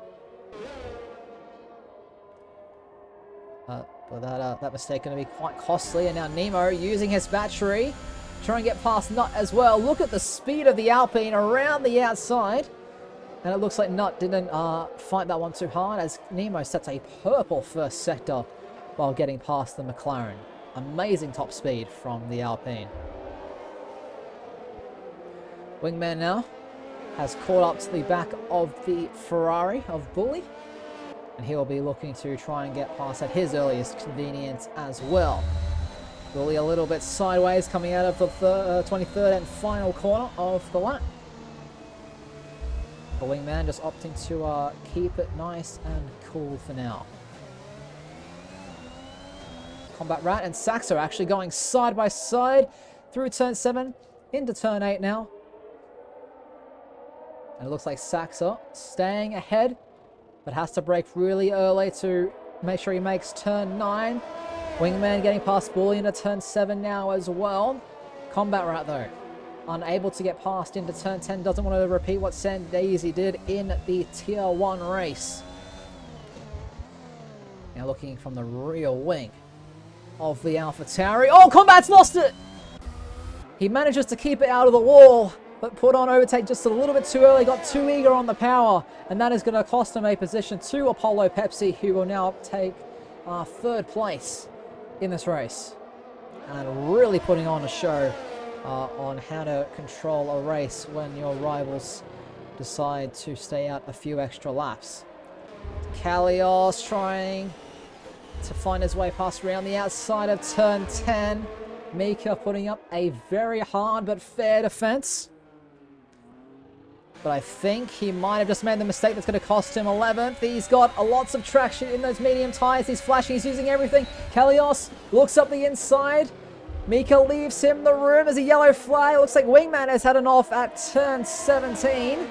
But that mistake going to be quite costly, and now Nemo using his battery, trying to get past Nut as well. Look at the speed of the Alpine around the outside. And it looks like Nut didn't fight that one too hard, as Nemo sets a purple first sector while getting past the McLaren. Amazing top speed from the Alpine. Wingman now has caught up to the back of the Ferrari of Bully, and he will be looking to try and get past at his earliest convenience as well. Bully a little bit sideways coming out of the 23rd and final corner of the lap. The Wingman just opting to keep it nice and cool for now. Combat Rat and Saxo actually going side by side through turn 7 into turn 8 now. And it looks like Saxa staying ahead, but has to brake really early to make sure he makes turn 9. Wingman getting past Bully into turn 7 now as well. Combat Rat though, unable to get past into turn 10, doesn't want to repeat what San Daisy did in the tier 1 race. Now looking from the rear wing of the AlphaTauri. Oh, Combat's lost it! He manages to keep it out of the wall, but put on overtake just a little bit too early, got too eager on the power, and that is going to cost him a position to Apollo Pepsi, who will now take 3rd place in this race. And really putting on a show on how to control a race when your rivals decide to stay out a few extra laps. Kalios trying to find his way past around the outside of turn 10. Mika putting up a very hard but fair defense. But I think he might have just made the mistake that's going to cost him 11th. He's got lots of traction in those medium tires. He's flashing. He's using everything. Kalios looks up the inside. Mika leaves him the room as a yellow flag. Looks like Wingman has had an off at turn 17.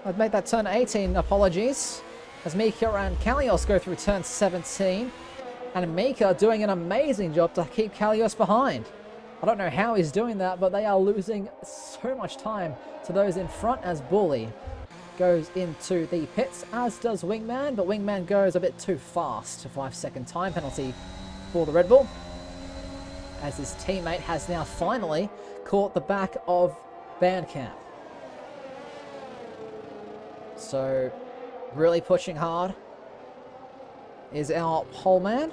I'd make that turn 18. Apologies. As Mika and Kalios go through turn 17. And Mika doing an amazing job to keep Kalios behind. I don't know how he's doing that, but they are losing so much time to those in front as Bully goes into the pits, as does Wingman, but Wingman goes a bit too fast. A 5-second time penalty for the Red Bull, as his teammate has now finally caught the back of Bandcamp. So, really pushing hard is our pole man.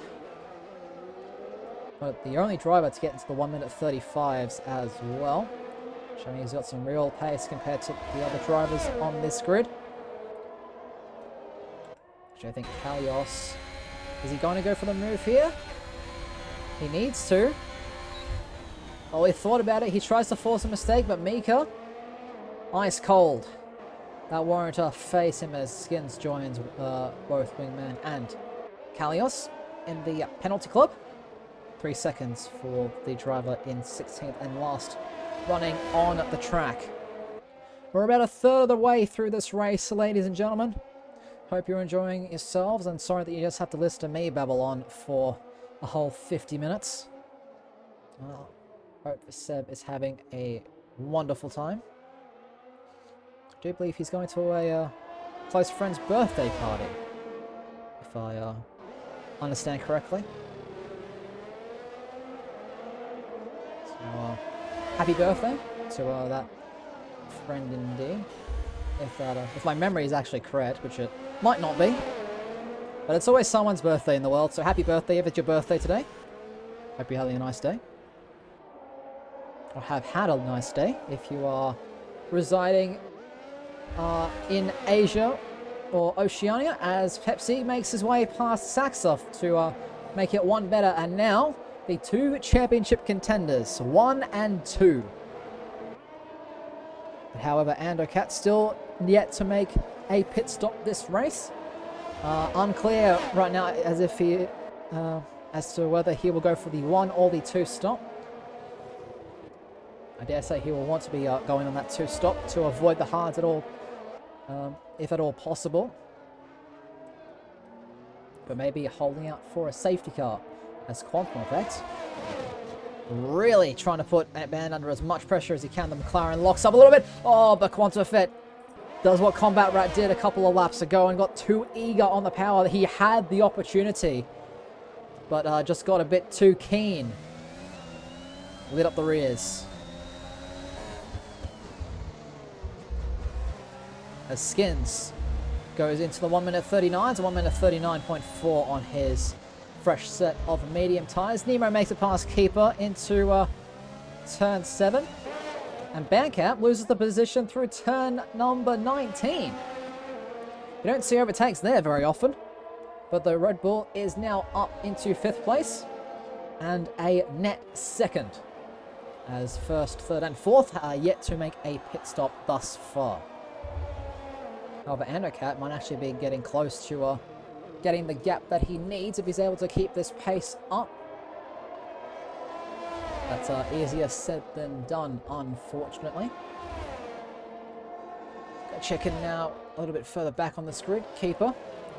But the only driver to get into the 1 minute 35s as well. Showing he's got some real pace compared to the other drivers on this grid. Which I think Kalios, is he going to go for the move here? He needs to. Well, he thought about it. He tries to force a mistake, but Mika, ice cold. That won't face him as Skins joins both Wingman and Kalios in the penalty club. 3 seconds for the driver in 16th and last running on the track. We're about a third of the way through this race, ladies and gentlemen. Hope you're enjoying yourselves, and sorry that you just have to listen to me babble on for a whole 50 minutes. Hope Seb is having a wonderful time. I do believe he's going to a close friend's birthday party, if I understand correctly. So, happy birthday to that friend indeed. If my memory is actually correct, which it might not be. But it's always someone's birthday in the world, so happy birthday if it's your birthday today. Hope you're having a nice day. Or have had a nice day if you are residing in Asia or Oceania, as Pepsi makes his way past Saxoff to make it one better. And now, the 2 championship contenders, 1 and 2. However, Andocat still yet to make a pit stop this race. Unclear right now as to whether he will go for the 1 or the 2 stop. I dare say he will want to be going on that 2 stop to avoid the hards at all, if at all possible. But maybe holding out for a safety car as Quantum Effect really trying to put that band under as much pressure as he can. The McLaren locks up a little bit. Oh, but Quantum Effect does what Combat Rat did a couple of laps ago and got too eager on the power. He had the opportunity, but just got a bit too keen. Lit up the rears. As Skins goes into the 1 minute 39, to 1 minute 39.4 on his fresh set of medium tyres. Nemo makes it past Keeper into turn 7. And Bandcamp loses the position through turn number 19. You don't see overtakes there very often. But the Red Bull is now up into 5th place. And a net 2nd. As 1st, 3rd and 4th are yet to make a pit stop thus far. However, Andocat might actually be getting close to getting the gap that he needs if he's able to keep this pace up. That's easier said than done, unfortunately. check in now a little bit further back on this grid. Keeper,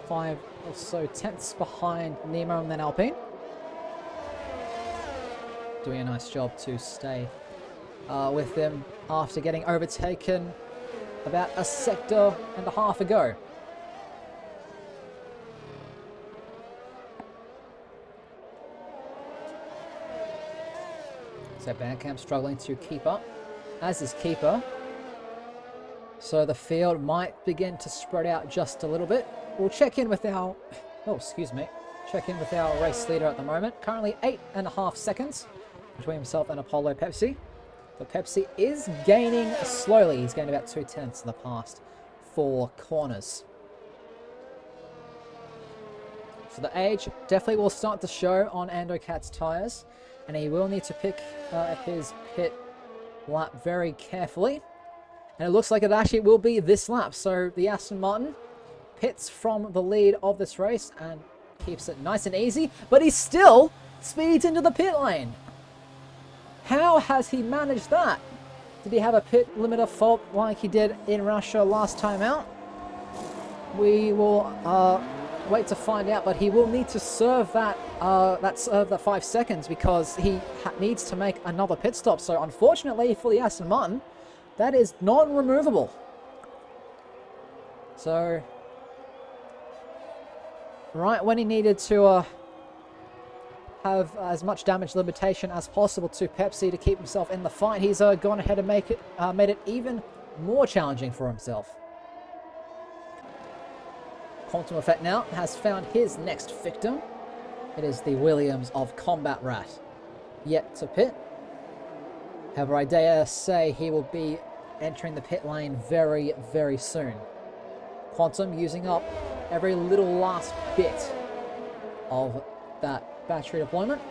5 or so tenths behind Nemo and then Alpine. Doing a nice job to stay with them after getting overtaken about a sector and a half ago. So Bandcamp struggling to keep up, as is Keeper. So the field might begin to spread out just a little bit. We'll check in with our, check in with our race leader at the moment. Currently 8.5 seconds between himself and Apollo Pepsi. But Pepsi is gaining slowly. He's gained about 2 tenths in the past 4 corners. So the age definitely will start to show on Andocat's tyres. And he will need to pick his pit lap very carefully. And it looks like it actually will be this lap. So the Aston Martin pits from the lead of this race and keeps it nice and easy. But he still speeds into the pit lane. How has he managed that? Did he have a pit limiter fault like he did in Russia last time out? We will wait to find out, but he will need to serve that the 5 seconds because he needs to make another pit stop. So unfortunately for the Aston Martin, that is non-removable. So right when he needed to have as much damage limitation as possible to Pepsi to keep himself in the fight, he's gone ahead and made it even more challenging for himself. Quantum Effect now has found his next victim. It is the Williams of Combat Rat, yet to pit. However, I dare say he will be entering the pit lane very, very soon. Quantum using up every little last bit of that battery deployment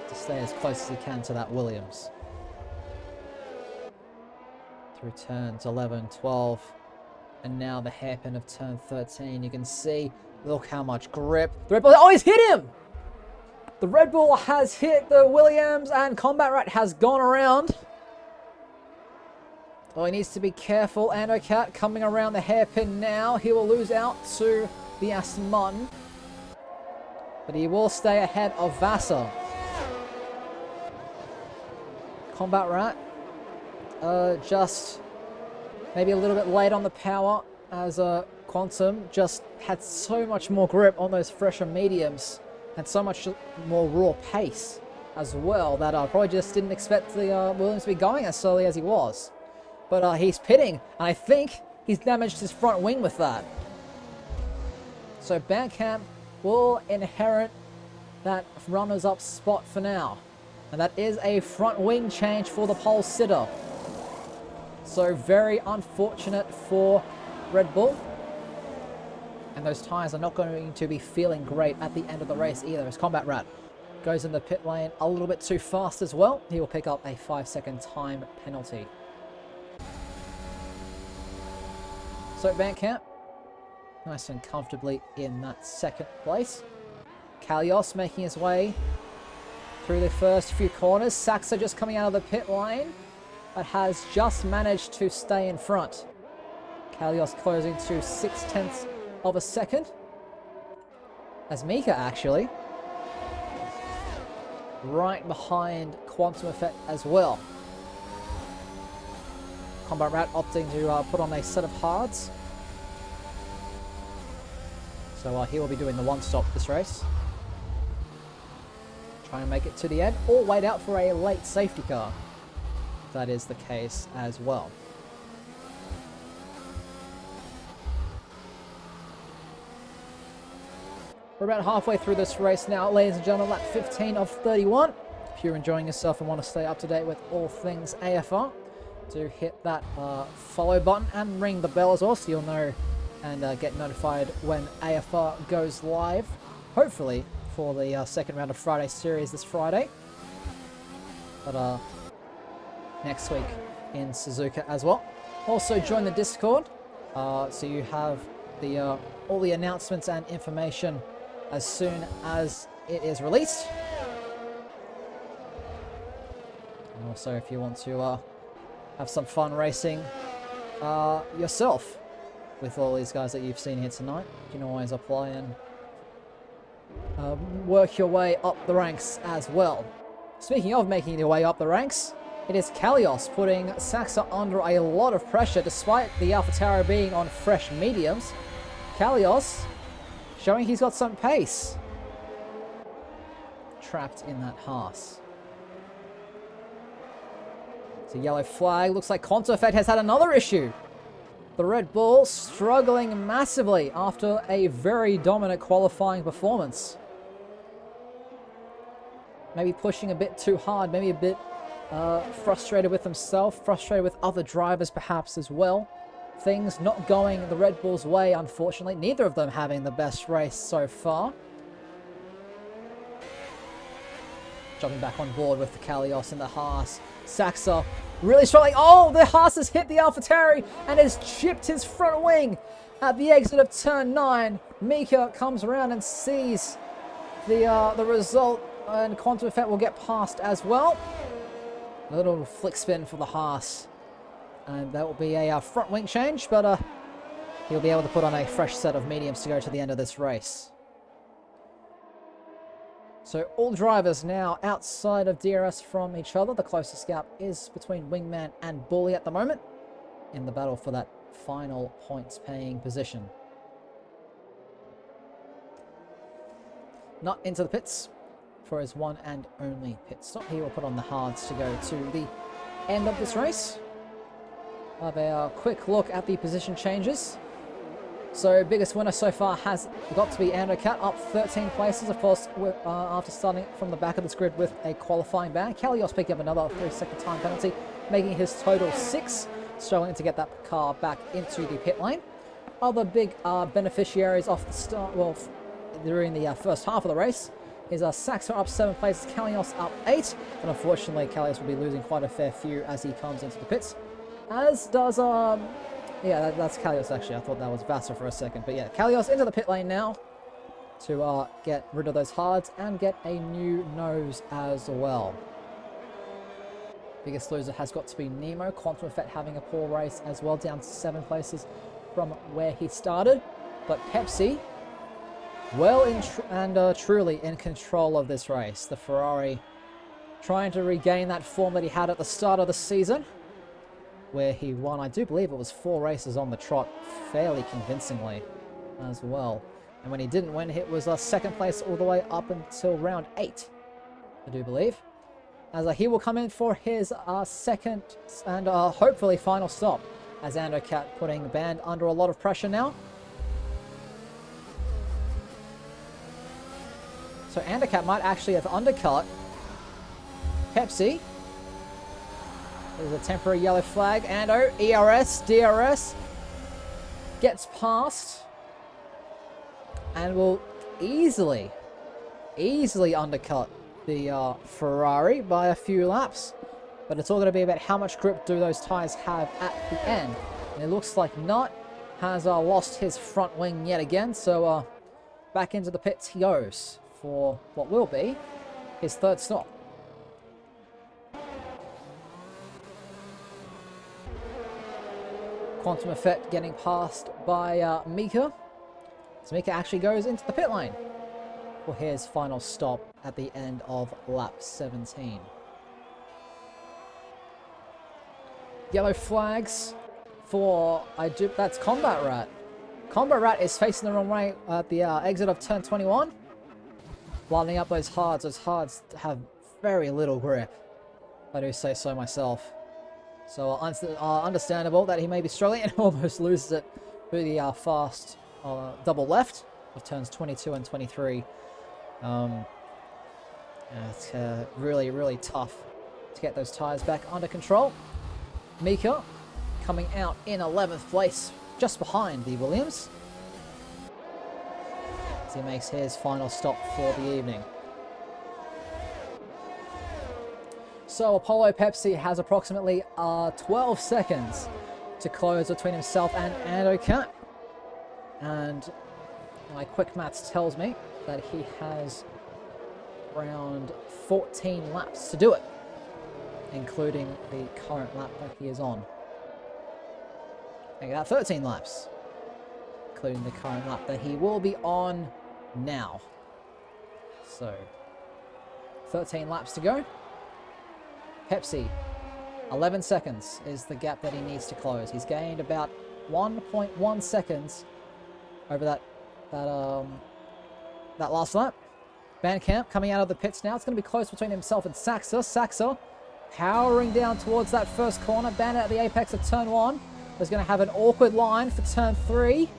to stay as close as he can to that Williams. Through turns 11, 12, and now the hairpin of turn 13. You can see, look how much grip. The Red Bull, oh, he's hit him! The Red Bull has hit the Williams and Combat Rat has gone around. Oh, he needs to be careful. Andocat coming around the hairpin now. He will lose out to the Aston Martin. But he will stay ahead of Vassar. Combat Rat, just maybe a little bit late on the power as Quantum just had so much more grip on those fresher mediums and so much more raw pace as well that I probably just didn't expect the Williams to be going as slowly as he was. But he's pitting, and I think he's damaged his front wing with that. So Bandcamp will inherit that runners-up spot for now. And that is a front wing change for the pole sitter. So very unfortunate for Red Bull. And those tyres are not going to be feeling great at the end of the race either, as Combat Rat goes in the pit lane a little bit too fast as well. He will pick up a 5-second time penalty. So Bandcamp, nice and comfortably in that second place. Kalios making his way through the first few corners. Saxa just coming out of the pit lane, but has just managed to stay in front. Kalios closing to 0.6 of a second. As Mika actually right behind Quantum Effect as well. Combat Rat opting to put on a set of hards. So he will be doing the one-stop this race. Try and make it to the end, or wait out for a late safety car. That is the case as well. We're about halfway through this race now, ladies and gentlemen, lap 15 of 31. If you're enjoying yourself and want to stay up to date with all things AFR, do hit that follow button and ring the bell as well so you'll know and get notified when AFR goes live, hopefully for the second round of Friday series this Friday. But next week in Suzuka as well. Also join the Discord, so you have the all the announcements and information as soon as it is released. And also if you want to have some fun racing yourself with all these guys that you've seen here tonight. You can always apply and work your way up the ranks as well. Speaking of making your way up the ranks, it is Kalios putting Saxa under a lot of pressure despite the AlphaTauri being on fresh mediums. Kalios showing he's got some pace. Trapped in that Haas. It's a yellow flag. Looks like Contourfet has had another issue. The Red Bull struggling massively after a very dominant qualifying performance. Maybe pushing a bit too hard, maybe a bit frustrated with himself, frustrated with other drivers perhaps as well. Things not going the Red Bull's way, unfortunately. Neither of them having the best race so far. Jumping back on board with the Kalios and the Haas. Saxa really struggling. Oh, the Haas has hit the AlphaTauri and has chipped his front wing at the exit of turn 9. Mika comes around and sees the result, and Contourfet will get past as well. A little flick spin for the Haas. And that will be a front wing change, but he'll be able to put on a fresh set of mediums to go to the end of this race. So all drivers now outside of DRS from each other. The closest gap is between Wingman and Bully at the moment in the battle for that final points paying position. Not into the pits for his one and only pit stop. He will put on the hards to go to the end of this race. Have a quick look at the position changes. So biggest winner so far has got to be Cat, up 13 places, of course, with, after starting from the back of this grid with a qualifying ban. Kalios picking up another 3-second time penalty, making his total 6, struggling to get that car back into the pit lane. Other big beneficiaries off the start, well, during the first half of the race, is Saxa up 7 places, Kalios up 8, and unfortunately Kalios will be losing quite a fair few as he comes into the pits. As does, yeah, that's Kalios actually. I thought that was Vassar for a second. But yeah, Kalios into the pit lane now to get rid of those hards and get a new nose as well. Biggest loser has got to be Nemo. Contourfet having a poor race as well, down 7 places from where he started. But Pepsi, well and truly in control of this race. The Ferrari trying to regain that form that he had at the start of the season, where he won, I do believe it was 4 races on the trot, fairly convincingly as well. And when he didn't win, it was 2nd place all the way up until round 8, I do believe. As he will come in for his second and hopefully final stop, as Cat putting the band under a lot of pressure now. So Cat might actually have undercut Pepsi. There's a temporary yellow flag. Ando, ERS, DRS. Gets past. And will easily undercut the Ferrari by a few laps. But it's all going to be about how much grip do those tyres have at the end. And it looks like Nut has lost his front wing yet again. So back into the pits he goes for what will be his 3rd stop. Quantum Effect getting passed by Mika. So Mika actually goes into the pit lane for his final stop at the end of lap 17. Yellow flags for, that's Combat Rat. Combat Rat is facing the wrong way at the exit of turn 21. Lining up those hards. Those hards have very little grip, if I do say so myself. So understandable that he may be struggling and almost loses it through the fast double left of turns 22 and 23. It's really, really tough to get those tyres back under control. Mika coming out in 11th place, just behind the Williams, as he makes his final stop for the evening. So Apollo Pepsi has approximately 12 seconds to close between himself and Cat. And my quick maths tells me that he has around 14 laps to do it, including the current lap that he is on. Make that 13 laps, including the current lap that he will be on now. So, 13 laps to go. Pepsi, 11 seconds is the gap that he needs to close. He's gained about 1.1 seconds over that last lap. Bandcamp coming out of the pits now. It's going to be close between himself and Saxa. Saxa powering down towards that first corner. Bandit at the apex of turn 1. Is going to have an awkward line for turn 3.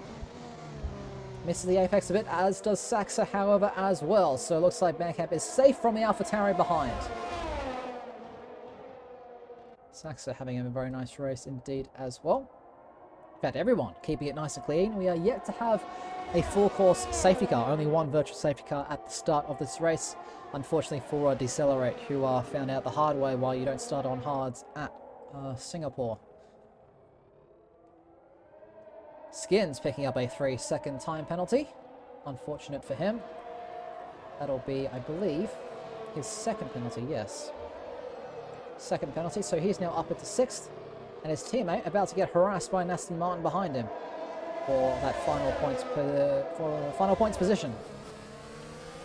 Misses the apex a bit, as does Saxa, however, as well. So it looks like Bandcamp is safe from the AlphaTauri behind. Saxa having a very nice race indeed as well. In fact, everyone keeping it nice and clean. We are yet to have a full course safety car. Only one virtual safety car at the start of this race. Unfortunately for Decelerate, who found out the hard way why you don't start on hards at Singapore. Skins picking up a 3-second time penalty. Unfortunate for him. That'll be, I believe, his second penalty, yes. Second penalty, so he's now up into 6th. And his teammate about to get harassed by Aston Martin behind him for that final points position.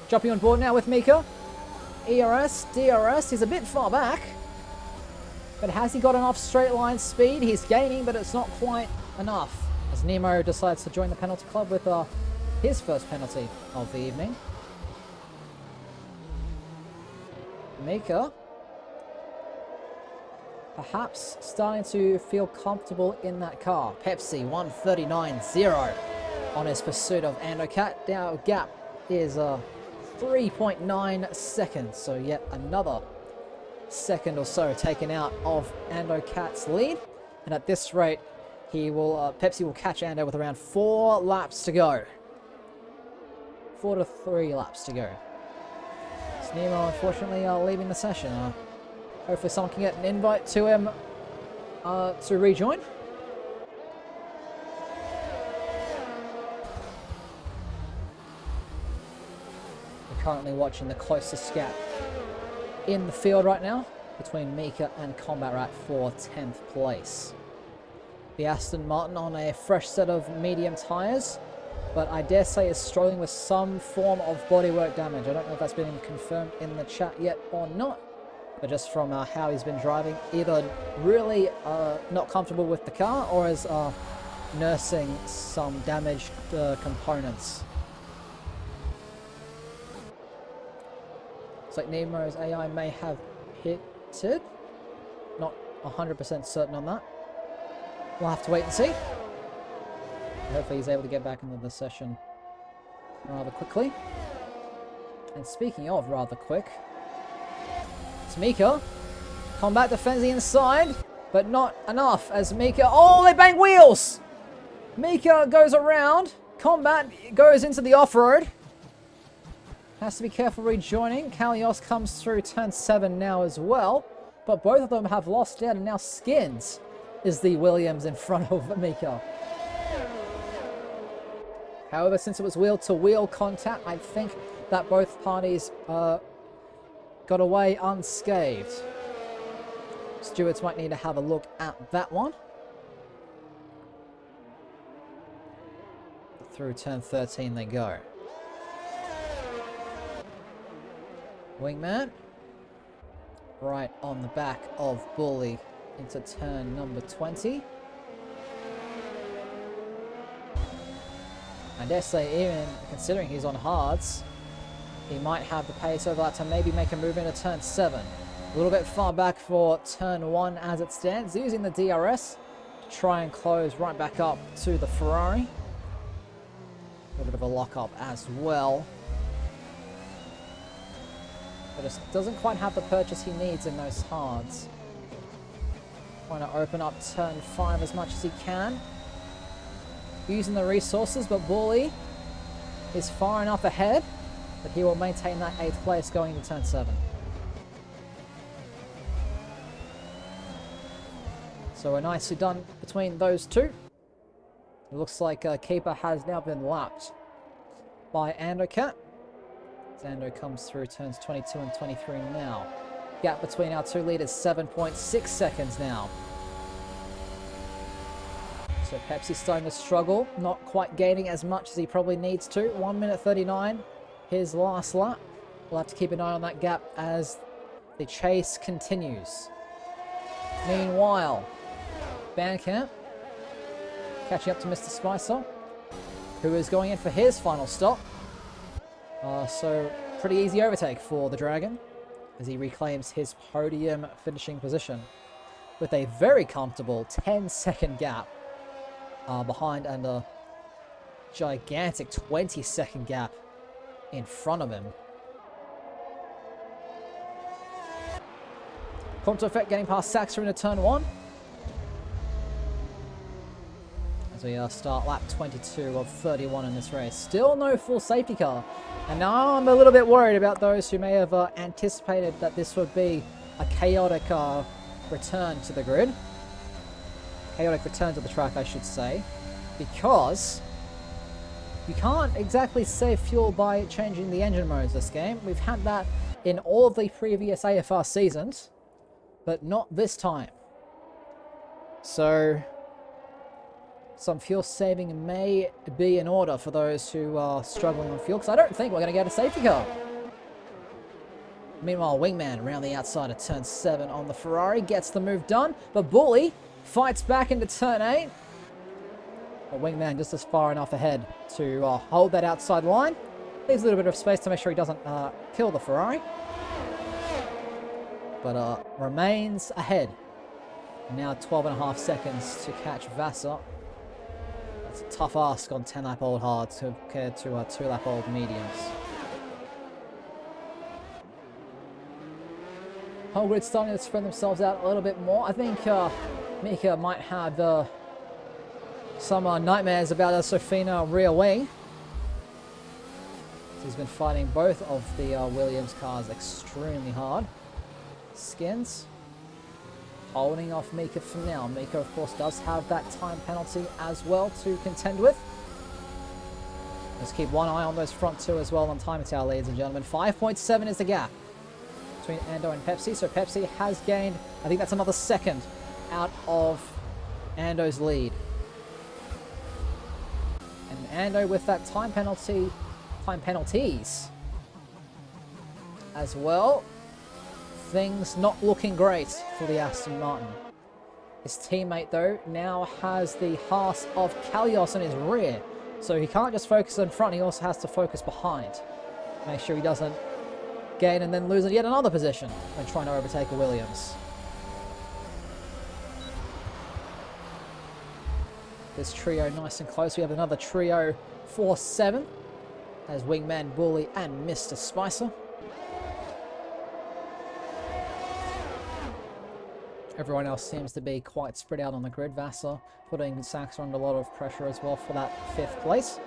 Jumping on board now with Mika. ERS, DRS, he's a bit far back. But has he got enough straight line speed? He's gaining, but it's not quite enough. As Nemo decides to join the penalty club with his first penalty of the evening. Mika perhaps starting to feel comfortable in that car. Pepsi 1:39.0 on his pursuit of Andokat. Now gap is 3.9 seconds, so yet another second or so taken out of Andokat's lead. And at this rate, he will Pepsi will catch Ando with around 4 laps to go. 4 to 3 laps to go. Nemo unfortunately leaving the session. Hopefully someone can get an invite to him to rejoin. We're currently watching the closest gap in the field right now between Mika and Combat Rat for 10th place. The Aston Martin on a fresh set of medium tyres, but I dare say is struggling with some form of bodywork damage. I don't know if that's been confirmed in the chat yet or not, but just from how he's been driving, either really not comfortable with the car or is nursing some damaged components. It's like Nemo's AI may have hit it. Not 100% certain on that. We'll have to wait and see. Hopefully he's able to get back into the session rather quickly. And speaking of rather quick, it's Mika. Combat defends the inside, but not enough as Mika... Oh, they bang wheels! Mika goes around. Combat goes into the off-road. Has to be careful rejoining. Kalios comes through turn 7 now as well. But both of them have lost out, and now Skins is the Williams in front of Mika. However, since it was wheel-to-wheel contact, I think that both parties got away unscathed. Stewards might need to have a look at that one. Through turn 13 they go. Wingman. Right on the back of Bully into turn number 20. I dare say, even considering he's on hards, he might have the pace over that to maybe make a move into turn 7. A little bit far back for turn 1 as it stands, using the DRS to try and close right back up to the Ferrari. A little bit of a lock-up as well. But just doesn't quite have the purchase he needs in those hards. Trying to open up turn 5 as much as he can. Using the resources, but Bully is far enough ahead that he will maintain that 8th place going into turn 7. So we're nicely done between those two. It looks like Keeper has now been lapped by Andokat. Ando comes through turns 22 and 23 now. Gap between our two leaders, 7.6 seconds now. So Pepsi's starting to struggle, not quite gaining as much as he probably needs to. 1 minute 39, his last lap. We'll have to keep an eye on that gap as the chase continues. Meanwhile, Bandcamp catching up to Mr. Spicer, who is going in for his final stop. So pretty easy overtake for the Dragon as he reclaims his podium finishing position with a very comfortable 10-second gap behind and a gigantic 20-second gap in front of him. Compto Effect getting past Saxer into turn 1. As we start lap 22 of 31 in this race. Still no full safety car. And now I'm a little bit worried about those who may have anticipated that this would be a chaotic return to the grid. Chaotic return to the track, I should say. Because you can't exactly save fuel by changing the engine modes this game. We've had that in all of the previous AFR seasons, but not this time. So some fuel saving may be in order for those who are struggling on fuel, because I don't think we're going to get a safety car. Meanwhile, Wingman around the outside of turn 7 on the Ferrari gets the move done, but Bully fights back into turn 8. But Wingman just as far enough ahead to hold that outside line. Leaves a little bit of space to make sure he doesn't kill the Ferrari. But remains ahead. Now 12.5 seconds to catch Vassar. That's a tough ask on 10-lap-old hards compared to 2-lap-old mediums. Whole grid starting to spread themselves out a little bit more. I think Mika might have some nightmares about a Sofina rear wing. He's been fighting both of the Williams cars extremely hard. Skins holding off Mika for now. Mika, of course, does have that time penalty as well to contend with. Let's keep one eye on those front two as well on time attack, ladies and gentlemen. 5.7 is the gap between Ando and Pepsi. So Pepsi has gained, I think that's another second out of Ando's lead. And Ando with that time penalties as well. Things not looking great for the Aston Martin. His teammate, though, now has the Haas of Kalios in his rear. So he can't just focus in front, he also has to focus behind. Make sure he doesn't gain and then lose yet another position when trying to overtake a Williams. This trio nice and close. We have another trio 4-7 as Wingman, Bully and Mr. Spicer. Everyone else seems to be quite spread out on the grid. Vassar putting Saxer under a lot of pressure as well for that 5th place.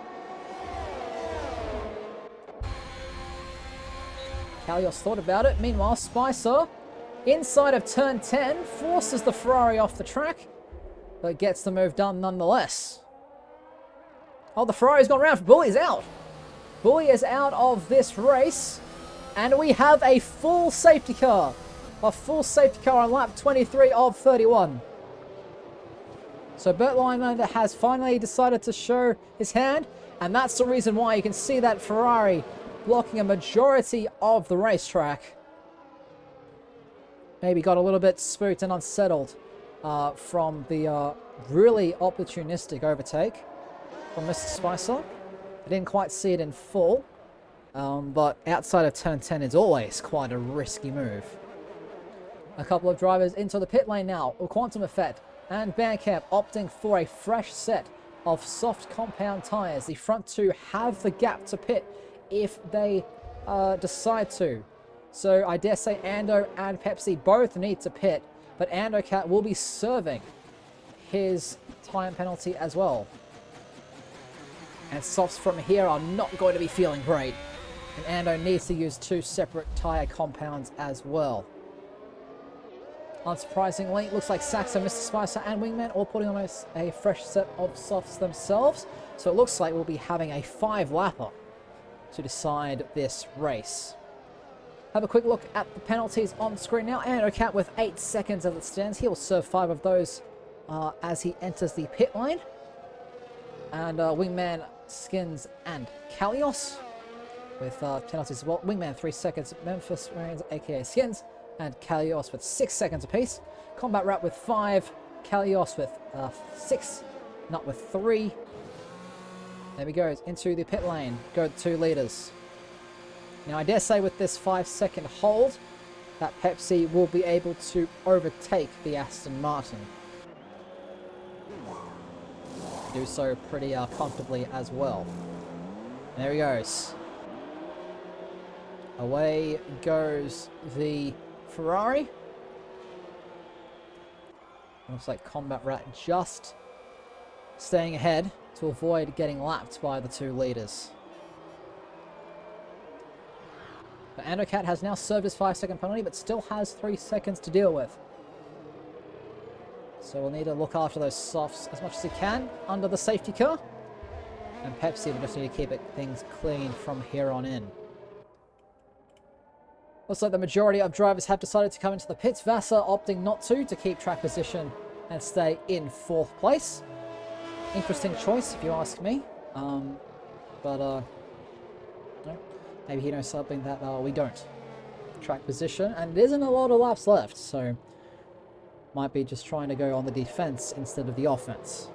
Kalios thought about it. Meanwhile, Spicer, inside of turn 10, forces the Ferrari off the track, but gets the move done nonetheless. Oh, the Ferrari's gone round. Bully's out. Bully is out of this race, and we have a full safety car. A full safety car on lap 23 of 31. So Bert Leinlander has finally decided to show his hand, and that's the reason why you can see that Ferrari blocking a majority of the racetrack. Maybe got a little bit spooked and unsettled from the really opportunistic overtake from Mr. Spicer. I didn't quite see it in full, but outside of turn 10 is always quite a risky move. A couple of drivers into the pit lane now. Quantum Effect and Bandcamp opting for a fresh set of soft compound tyres. The front two have the gap to pit if they decide to. So I dare say Ando and Pepsi both need to pit, but Ando Cat will be serving his time penalty as well. And softs from here are not going to be feeling great. And Ando needs to use 2 separate tyre compounds as well. Unsurprisingly, it looks like Saxo, Mr. Spicer and Wingman all putting on a fresh set of softs themselves. So it looks like we'll be having a 5-lapper to decide this race. Have a quick look at the penalties on screen now. Ando Cat with 8 seconds as it stands. He'll serve 5 of those as he enters the pit lane. And Wingman, Skins, and Kalios with penalties as well. Wingman 3 seconds, Memphis Marines, aka Skins, and Kalios with 6 seconds apiece. Combat Rat with 5, Kalios with 6, Nut with 3. There he goes, into the pit lane. Go 2 leaders. Now I dare say with this 5-second hold, that Pepsi will be able to overtake the Aston Martin. Do so pretty comfortably as well. There he goes. Away goes the Ferrari. Looks like Combat Rat just staying ahead to avoid getting lapped by the 2 leaders. But Andocat has now served his 5-second penalty, but still has 3 seconds to deal with. So we'll need to look after those softs as much as he can under the safety car. And Pepsi will just need to keep things clean from here on in. Looks like the majority of drivers have decided to come into the pits. Vassar opting not to keep track position and stay in 4th place. Interesting choice, if you ask me. Maybe he knows something that we don't. Track position, and it isn't a lot of laps left, so might be just trying to go on the defense instead of the offense.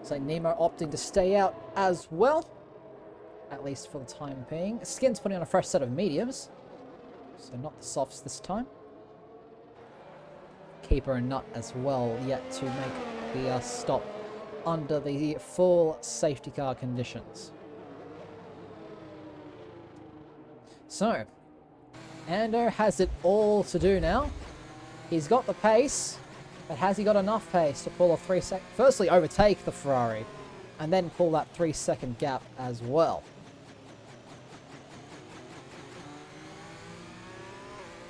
So Nemo opting to stay out as well, at least for the time being. Skin's putting on a fresh set of mediums, so not the softs this time. Keeper and Nut as well, yet to make the stop under the full safety car conditions. So, Ando has it all to do now. He's got the pace, but has he got enough pace to pull a 3-second... Firstly, overtake the Ferrari, and then pull that 3-second gap as well.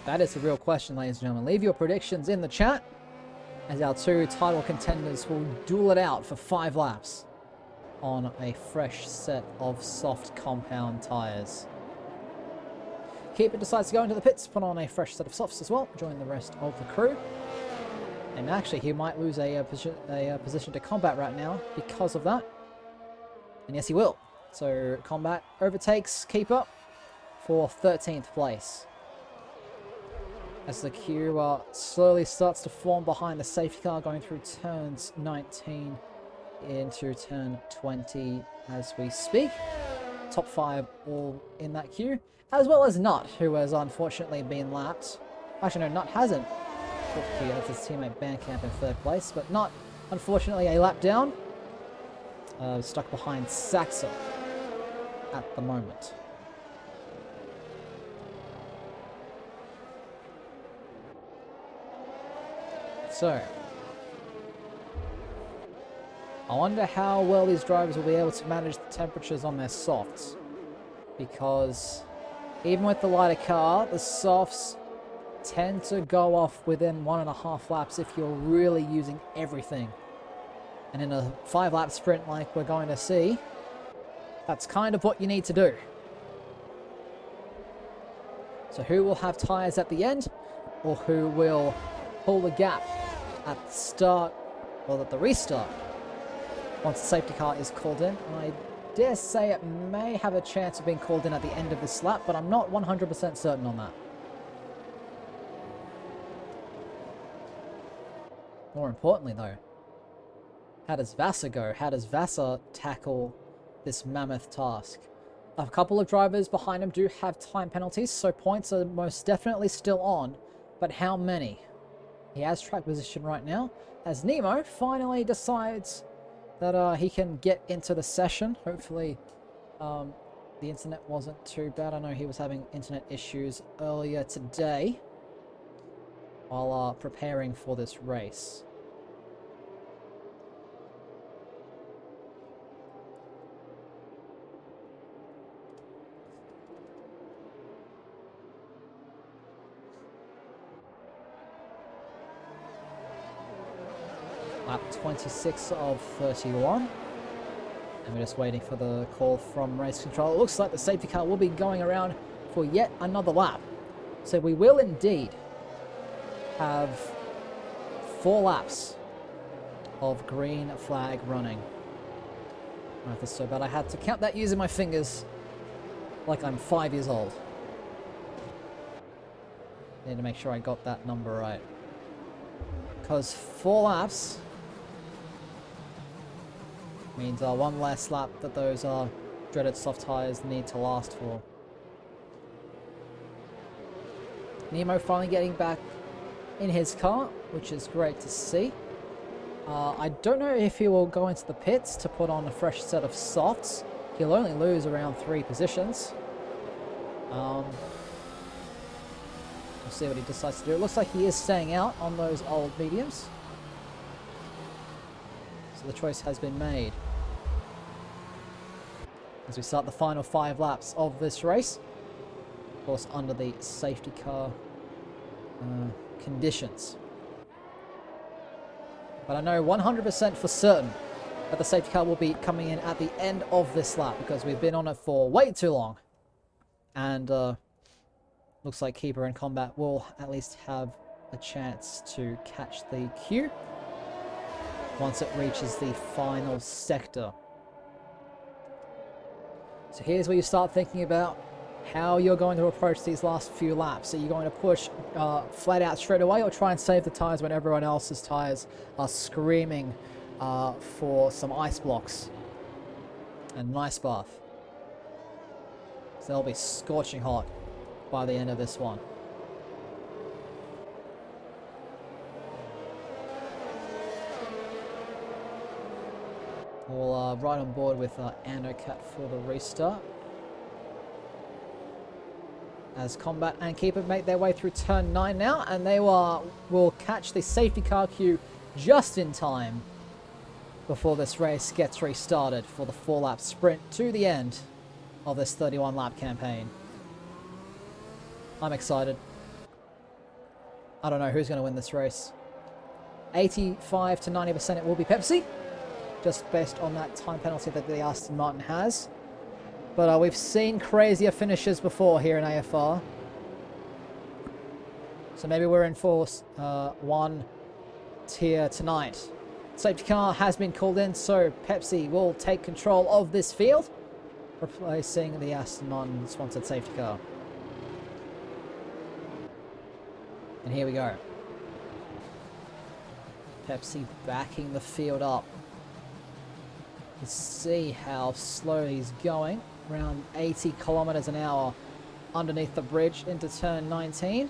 That is the real question, ladies and gentlemen. Leave your predictions in the chat, as our 2 title contenders will duel it out for 5 laps on a fresh set of soft compound tyres. Keeper decides to go into the pits, put on a fresh set of softs as well, join the rest of the crew. And actually, he might lose a position to Combat right now because of that. And yes, he will. So Combat overtakes Keeper for 13th place. As the queue slowly starts to form behind the safety car, going through turns 19 into turn 20 as we speak. Top 5 all in that queue, as well as Nut, who has unfortunately been lapped. Actually, no, Nut hasn't. That's his teammate Bandcamp in 3rd place, but Nut, unfortunately, a lap down. Stuck behind Saxa at the moment. So, I wonder how well these drivers will be able to manage the temperatures on their softs. Because even with the lighter car, the softs tend to go off within 1.5 laps if you're really using everything. And in a 5-lap sprint like we're going to see, that's kind of what you need to do. So who will have tyres at the end, or who will pull the gap at the start, or at the restart, once the safety car is called in? I dare say it may have a chance of being called in at the end of this lap, but I'm not 100% certain on that. More importantly though, how does Vassar go? How does Vassar tackle this mammoth task? A couple of drivers behind him do have time penalties, so points are most definitely still on, but how many? He has track position right now, as Nemo finally decides that he can get into the session. Hopefully the internet wasn't too bad. I know he was having internet issues earlier today while preparing for this race. Lap 26 of 31. And we're just waiting for the call from race control. It looks like the safety car will be going around for yet another lap. So we will indeed have 4 laps of green flag running. Oh, this is so bad. I had to count that using my fingers like I'm 5 years old. Need to make sure I got that number right. Because 4 laps means 1 less lap that those dreaded soft tires need to last for. Nemo finally getting back in his car, which is great to see. I don't know if he will go into the pits to put on a fresh set of softs. He'll only lose around 3 positions. We'll see what he decides to do. It looks like he is staying out on those old mediums. So the choice has been made. As we start the final 5 laps of this race. Of course, under the safety car conditions. But I know 100% for certain that the safety car will be coming in at the end of this lap because we've been on it for way too long. And looks like Keeper and Combat will at least have a chance to catch the queue once it reaches the final sector. So here's where you start thinking about how you're going to approach these last few laps. Are you going to push flat out straight away or try and save the tires when everyone else's tires are screaming for some ice blocks and an ice bath? So they'll be scorching hot by the end of this one. We'll ride on board with Andocat for the restart. As Combat and Keeper make their way through turn 9 now, and they will catch the safety car queue just in time before this race gets restarted for the 4-lap sprint to the end of this 31-lap campaign. I'm excited. I don't know who's going to win this race. 85 to 90% it will be Pepsi, just based on that time penalty that the Aston Martin has. But we've seen crazier finishes before here in AFR. So maybe we're in for one tier tonight. Safety car has been called in, so Pepsi will take control of this field, replacing the Aston Martin sponsored safety car. And here we go. Pepsi backing the field up. You see how slow he's going. Around 80 kilometers an hour underneath the bridge into turn 19.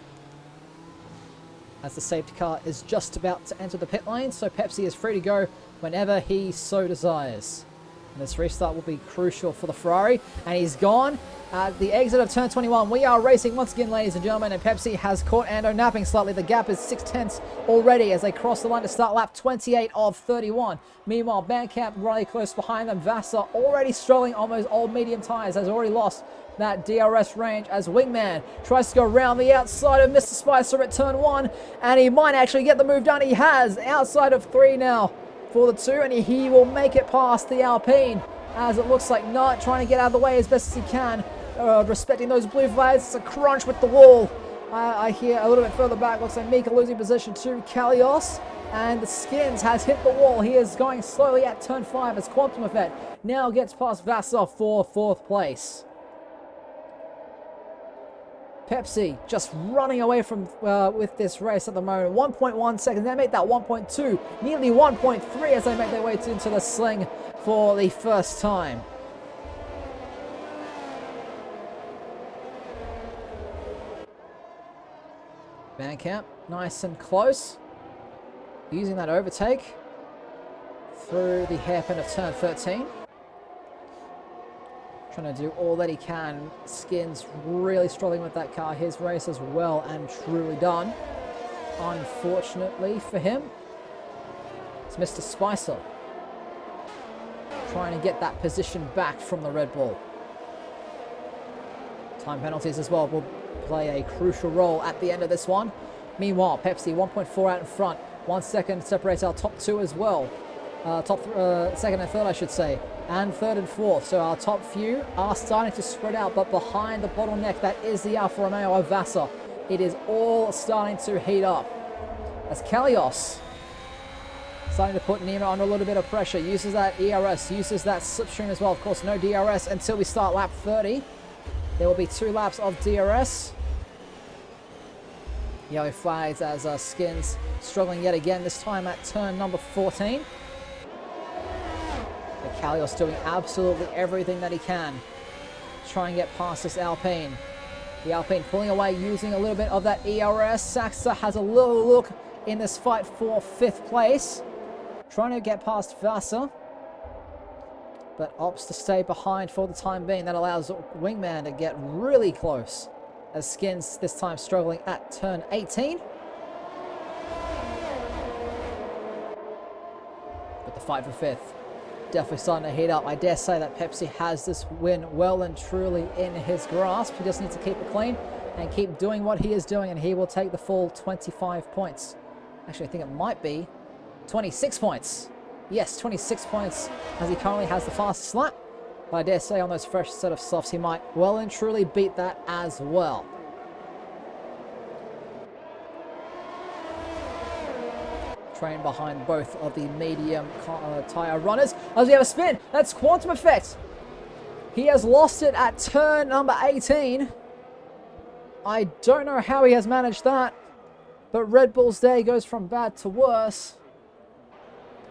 As the safety car is just about to enter the pit lane, so Pepsi is free to go whenever he so desires. And this restart will be crucial for the Ferrari, and he's gone. At the exit of turn 21, we are racing once again, ladies and gentlemen, and Pepsi has caught Ando napping slightly. The gap is 6/10 already as they cross the line to start lap 28 of 31. Meanwhile, Bandcamp really close behind them. Vassar already strolling on those old medium tires, has already lost that DRS range as Wingman tries to go around the outside of Mr. Spicer at turn 1, and he might actually get the move done. He has, outside of 3 now for the 2, and he will make it past the Alpine, as it looks like not trying to get out of the way as best as he can. Respecting those blue flags. It's a crunch with the wall. I hear a little bit further back, looks like Mika losing position to Kalios, and the Skins has hit the wall. He is going slowly at turn 5 as Quantum Effect now gets past Vassar for 4th place. Pepsi just running away from with this race at the moment. 1.1 seconds. They make that 1.2, nearly 1.3 as they make their way into the sling for the first time. Bandcamp, nice and close. Using that overtake through the hairpin of turn 13. Trying to do all that he can. Skins really struggling with that car. His race is well and truly done. Unfortunately for him, it's Mr. Spicer trying to get that position back from the Red Bull. Time penalties as well will play a crucial role at the end of this one. Meanwhile, Pepsi 1.4 out in front. 1 second separates our top 2 as well. Second and third, I should say, and third and fourth. So our top few are starting to spread out, but behind the bottleneck that is the Alfa Romeo of Vassar, it is all starting to heat up. As Kalios starting to put Nemo under a little bit of pressure. Uses that ERS, uses that slipstream as well. Of course, no DRS until we start lap 30. There will be 2 laps of DRS. Yellow flags as Skins struggling yet again, this time at turn number 14. But Kalios doing absolutely everything that he can to try and get past this Alpine. The Alpine pulling away, using a little bit of that ERS. Saxa has a little look in this fight for 5th place. Trying to get past Vasa, but opts to stay behind for the time being. That allows Wingman to get really close, as Skins this time struggling at turn 18. But the fight for 5th definitely starting to heat up. I dare say that Pepsi has this win well and truly in his grasp. He just needs to keep it clean and keep doing what he is doing, and he will take the full 25 points. Actually, I think it might be 26 points. Yes, 26 points, as he currently has the fastest lap. But I dare say on those fresh set of softs, he might well and truly beat that as well. Train behind both of the medium tyre runners. As we have a spin, that's Quantum Effect. He has lost it at turn number 18. I don't know how he has managed that, but Red Bull's day goes from bad to worse,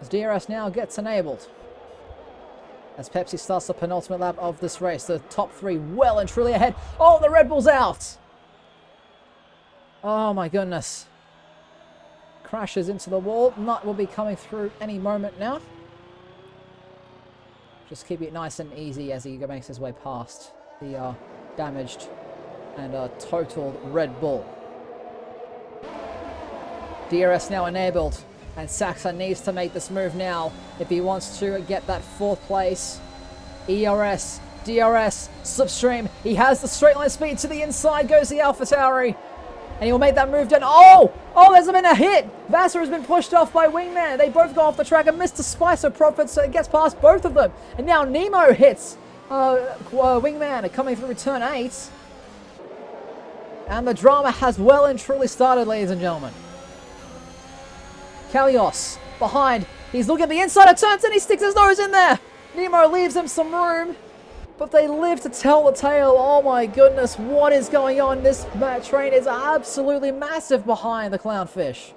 as DRS now gets enabled. As Pepsi starts the penultimate lap of this race, the top 3 well and truly ahead. Oh, the Red Bull's out! Oh my goodness. Crashes into the wall. Nut will be coming through any moment now. Just keep it nice and easy as he makes his way past the damaged and totaled Red Bull. DRS now enabled, and Saxa needs to make this move now if he wants to get that 4th place. ERS, DRS, slipstream. He has the straight line speed to the inside. Goes the AlphaTauri, and he will make that move down. Oh, there's been a hit. Vassar has been pushed off by Wingman. They both go off the track, and Mr. Spicer profits, so it gets past both of them. And now Nemo hits Wingman coming through turn 8. And the drama has well and truly started, ladies and gentlemen. Kalios behind. He's looking at the inside of turns and he sticks his nose in there. Nemo leaves him some room, but they live to tell the tale. Oh my goodness, what is going on? This train is absolutely massive behind the Clownfish.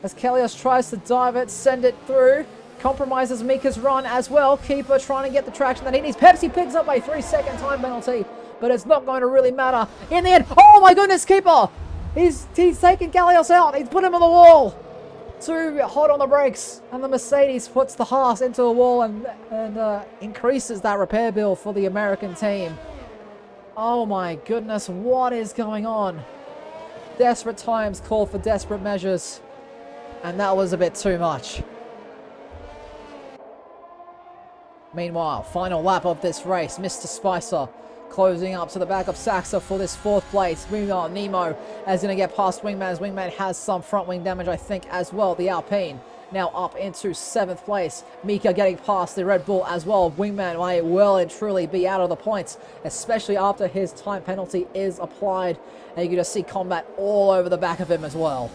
As Kalios tries to dive it, send it through. Compromises Mika's run as well. Keeper trying to get the traction that he needs. Pepsi picks up a 3-second time penalty, but it's not going to really matter in the end. Oh my goodness, Keeper! He's taken Kalios out. He's put him on the wall. Too hot on the brakes, and the Mercedes puts the Haas into the wall and increases that repair bill for the American team. Oh my goodness, what is going on? Desperate times call for desperate measures, and that was a bit too much. Meanwhile, final lap of this race, Mr. Spicer closing up to the back of Saxa for this 4th place. Meanwhile, Nemo is going to get past Wingman, as Wingman has some front wing damage, I think, as well. The Alpine now up into 7th place. Mika getting past the Red Bull as well. Wingman may well and truly be out of the points, especially after his time penalty is applied. And you can just see combat all over the back of him as well.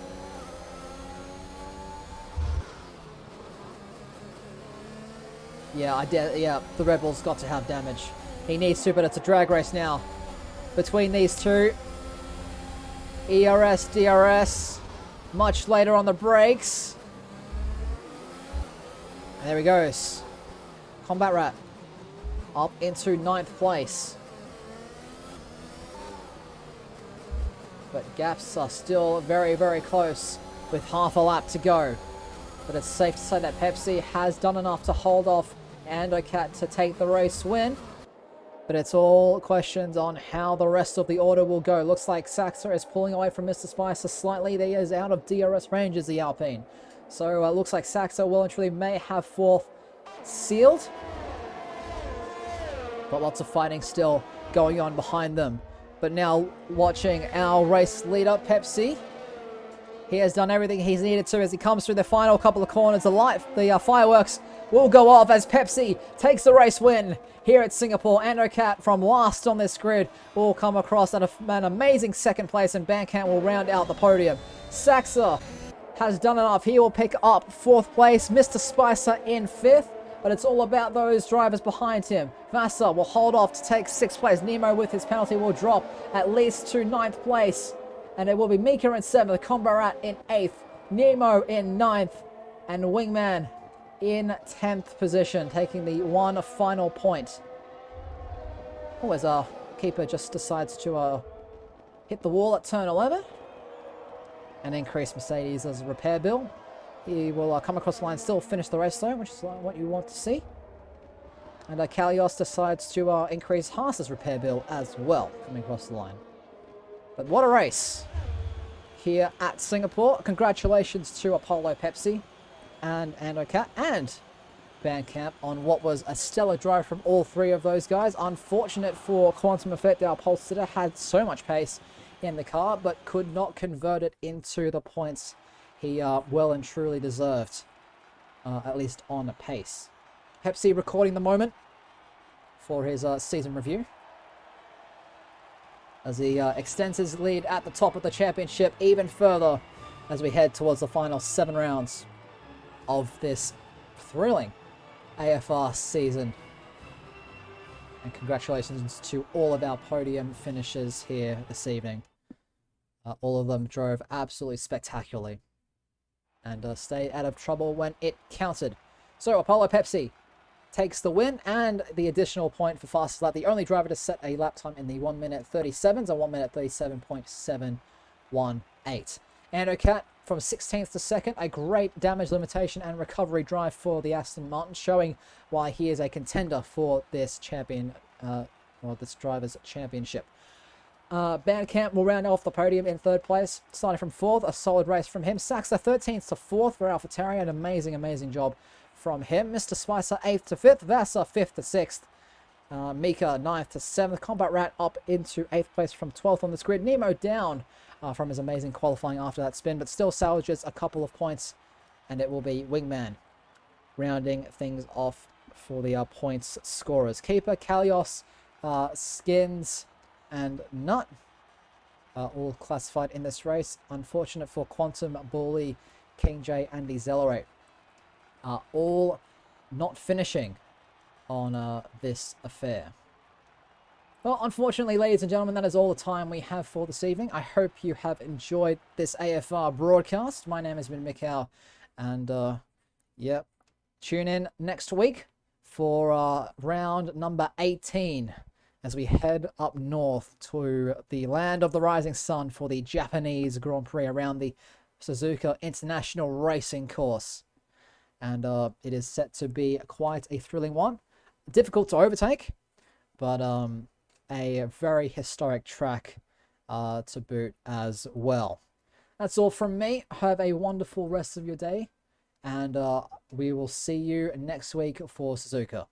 Yeah, the Red Bull's got to have damage. He needs to, but it's a drag race now between these two. ERS, DRS, much later on the brakes. And there he goes. Combat Rat up into 9th place. But gaps are still very, very close with half a lap to go. But it's safe to say that Pepsi has done enough to hold off Andocat to take the race win. But it's all questions on how the rest of the order will go. Looks like Saxa is pulling away from Mr. Spicer slightly. He is out of DRS range as the Alpine. So looks like Saxa well and truly may have 4th sealed. But lots of fighting still going on behind them. But now watching our race leader, Pepsi. He has done everything he's needed to as he comes through the final couple of corners. The fireworks will go off as Pepsi takes the race win here at Singapore. Andocat from last on this grid will come across at an amazing 2nd place, and Bandcamp will round out the podium. Saxa has done enough. He will pick up 4th place. Mr. Spicer in 5th. But it's all about those drivers behind him. Vassar will hold off to take 6th place. Nemo with his penalty will drop at least to 9th place. And it will be Mika in 7th, Combo Rat in 8th, Nemo in 9th, and Wingman in 10th position, taking the one final point. Oh, as our keeper just decides to hit the wall at turn 11 and increase Mercedes' repair bill. He will come across the line, still finish the race though, which is what you want to see. And Kalios decides to increase Haas's repair bill as well, coming across the line. But what a race here at Singapore. Congratulations to Apollo Pepsi and Andocat and Bandcamp on what was a stellar drive from all three of those guys. Unfortunate for Quantum Effect, our pole sitter had so much pace in the car, but could not convert it into the points he well and truly deserved, at least on a pace. Pepsi recording the moment for his season review as he extends his lead at the top of the championship even further as we head towards the final 7 rounds of this thrilling AFR season. And congratulations to all of our podium finishers here this evening. All of them drove absolutely spectacularly and stayed out of trouble when it counted. So Apollo Pepsi takes the win and the additional point for fastest lap. The only driver to set a lap time in the 1 minute 37s, a 1 minute 37.718. Andocat from 16th to 2nd, a great damage limitation and recovery drive for the Aston Martin, showing why he is a contender for this this driver's championship. Bandcamp will round off the podium in 3rd place, starting from 4th, a solid race from him. Saxa 13th to 4th for AlphaTauri, an amazing job from him. Mr. Spicer 8th to 5th, Vassar 5th to 6th, Mika 9th to 7th, Combat Rat up into 8th place from 12th on this grid. Nemo down from his amazing qualifying after that spin, but still salvages a couple of points, and it will be Wingman rounding things off for the points scorers. Keeper, Kalios, Skins, and Nut all classified in this race. Unfortunate for Quantum, Bully, King J, and Decelerate are all not finishing on this affair. Well, unfortunately, ladies and gentlemen, that is all the time we have for this evening. I hope you have enjoyed this AFR broadcast. My name has been Mikhail, and yep, tune in next week for round number 18 as we head up north to the land of the rising sun for the Japanese Grand Prix around the Suzuka International Racing Course. And it is set to be quite a thrilling one. Difficult to overtake, but a very historic track to boot as well. That's all from me. Have a wonderful rest of your day, and we will see you next week for Suzuka.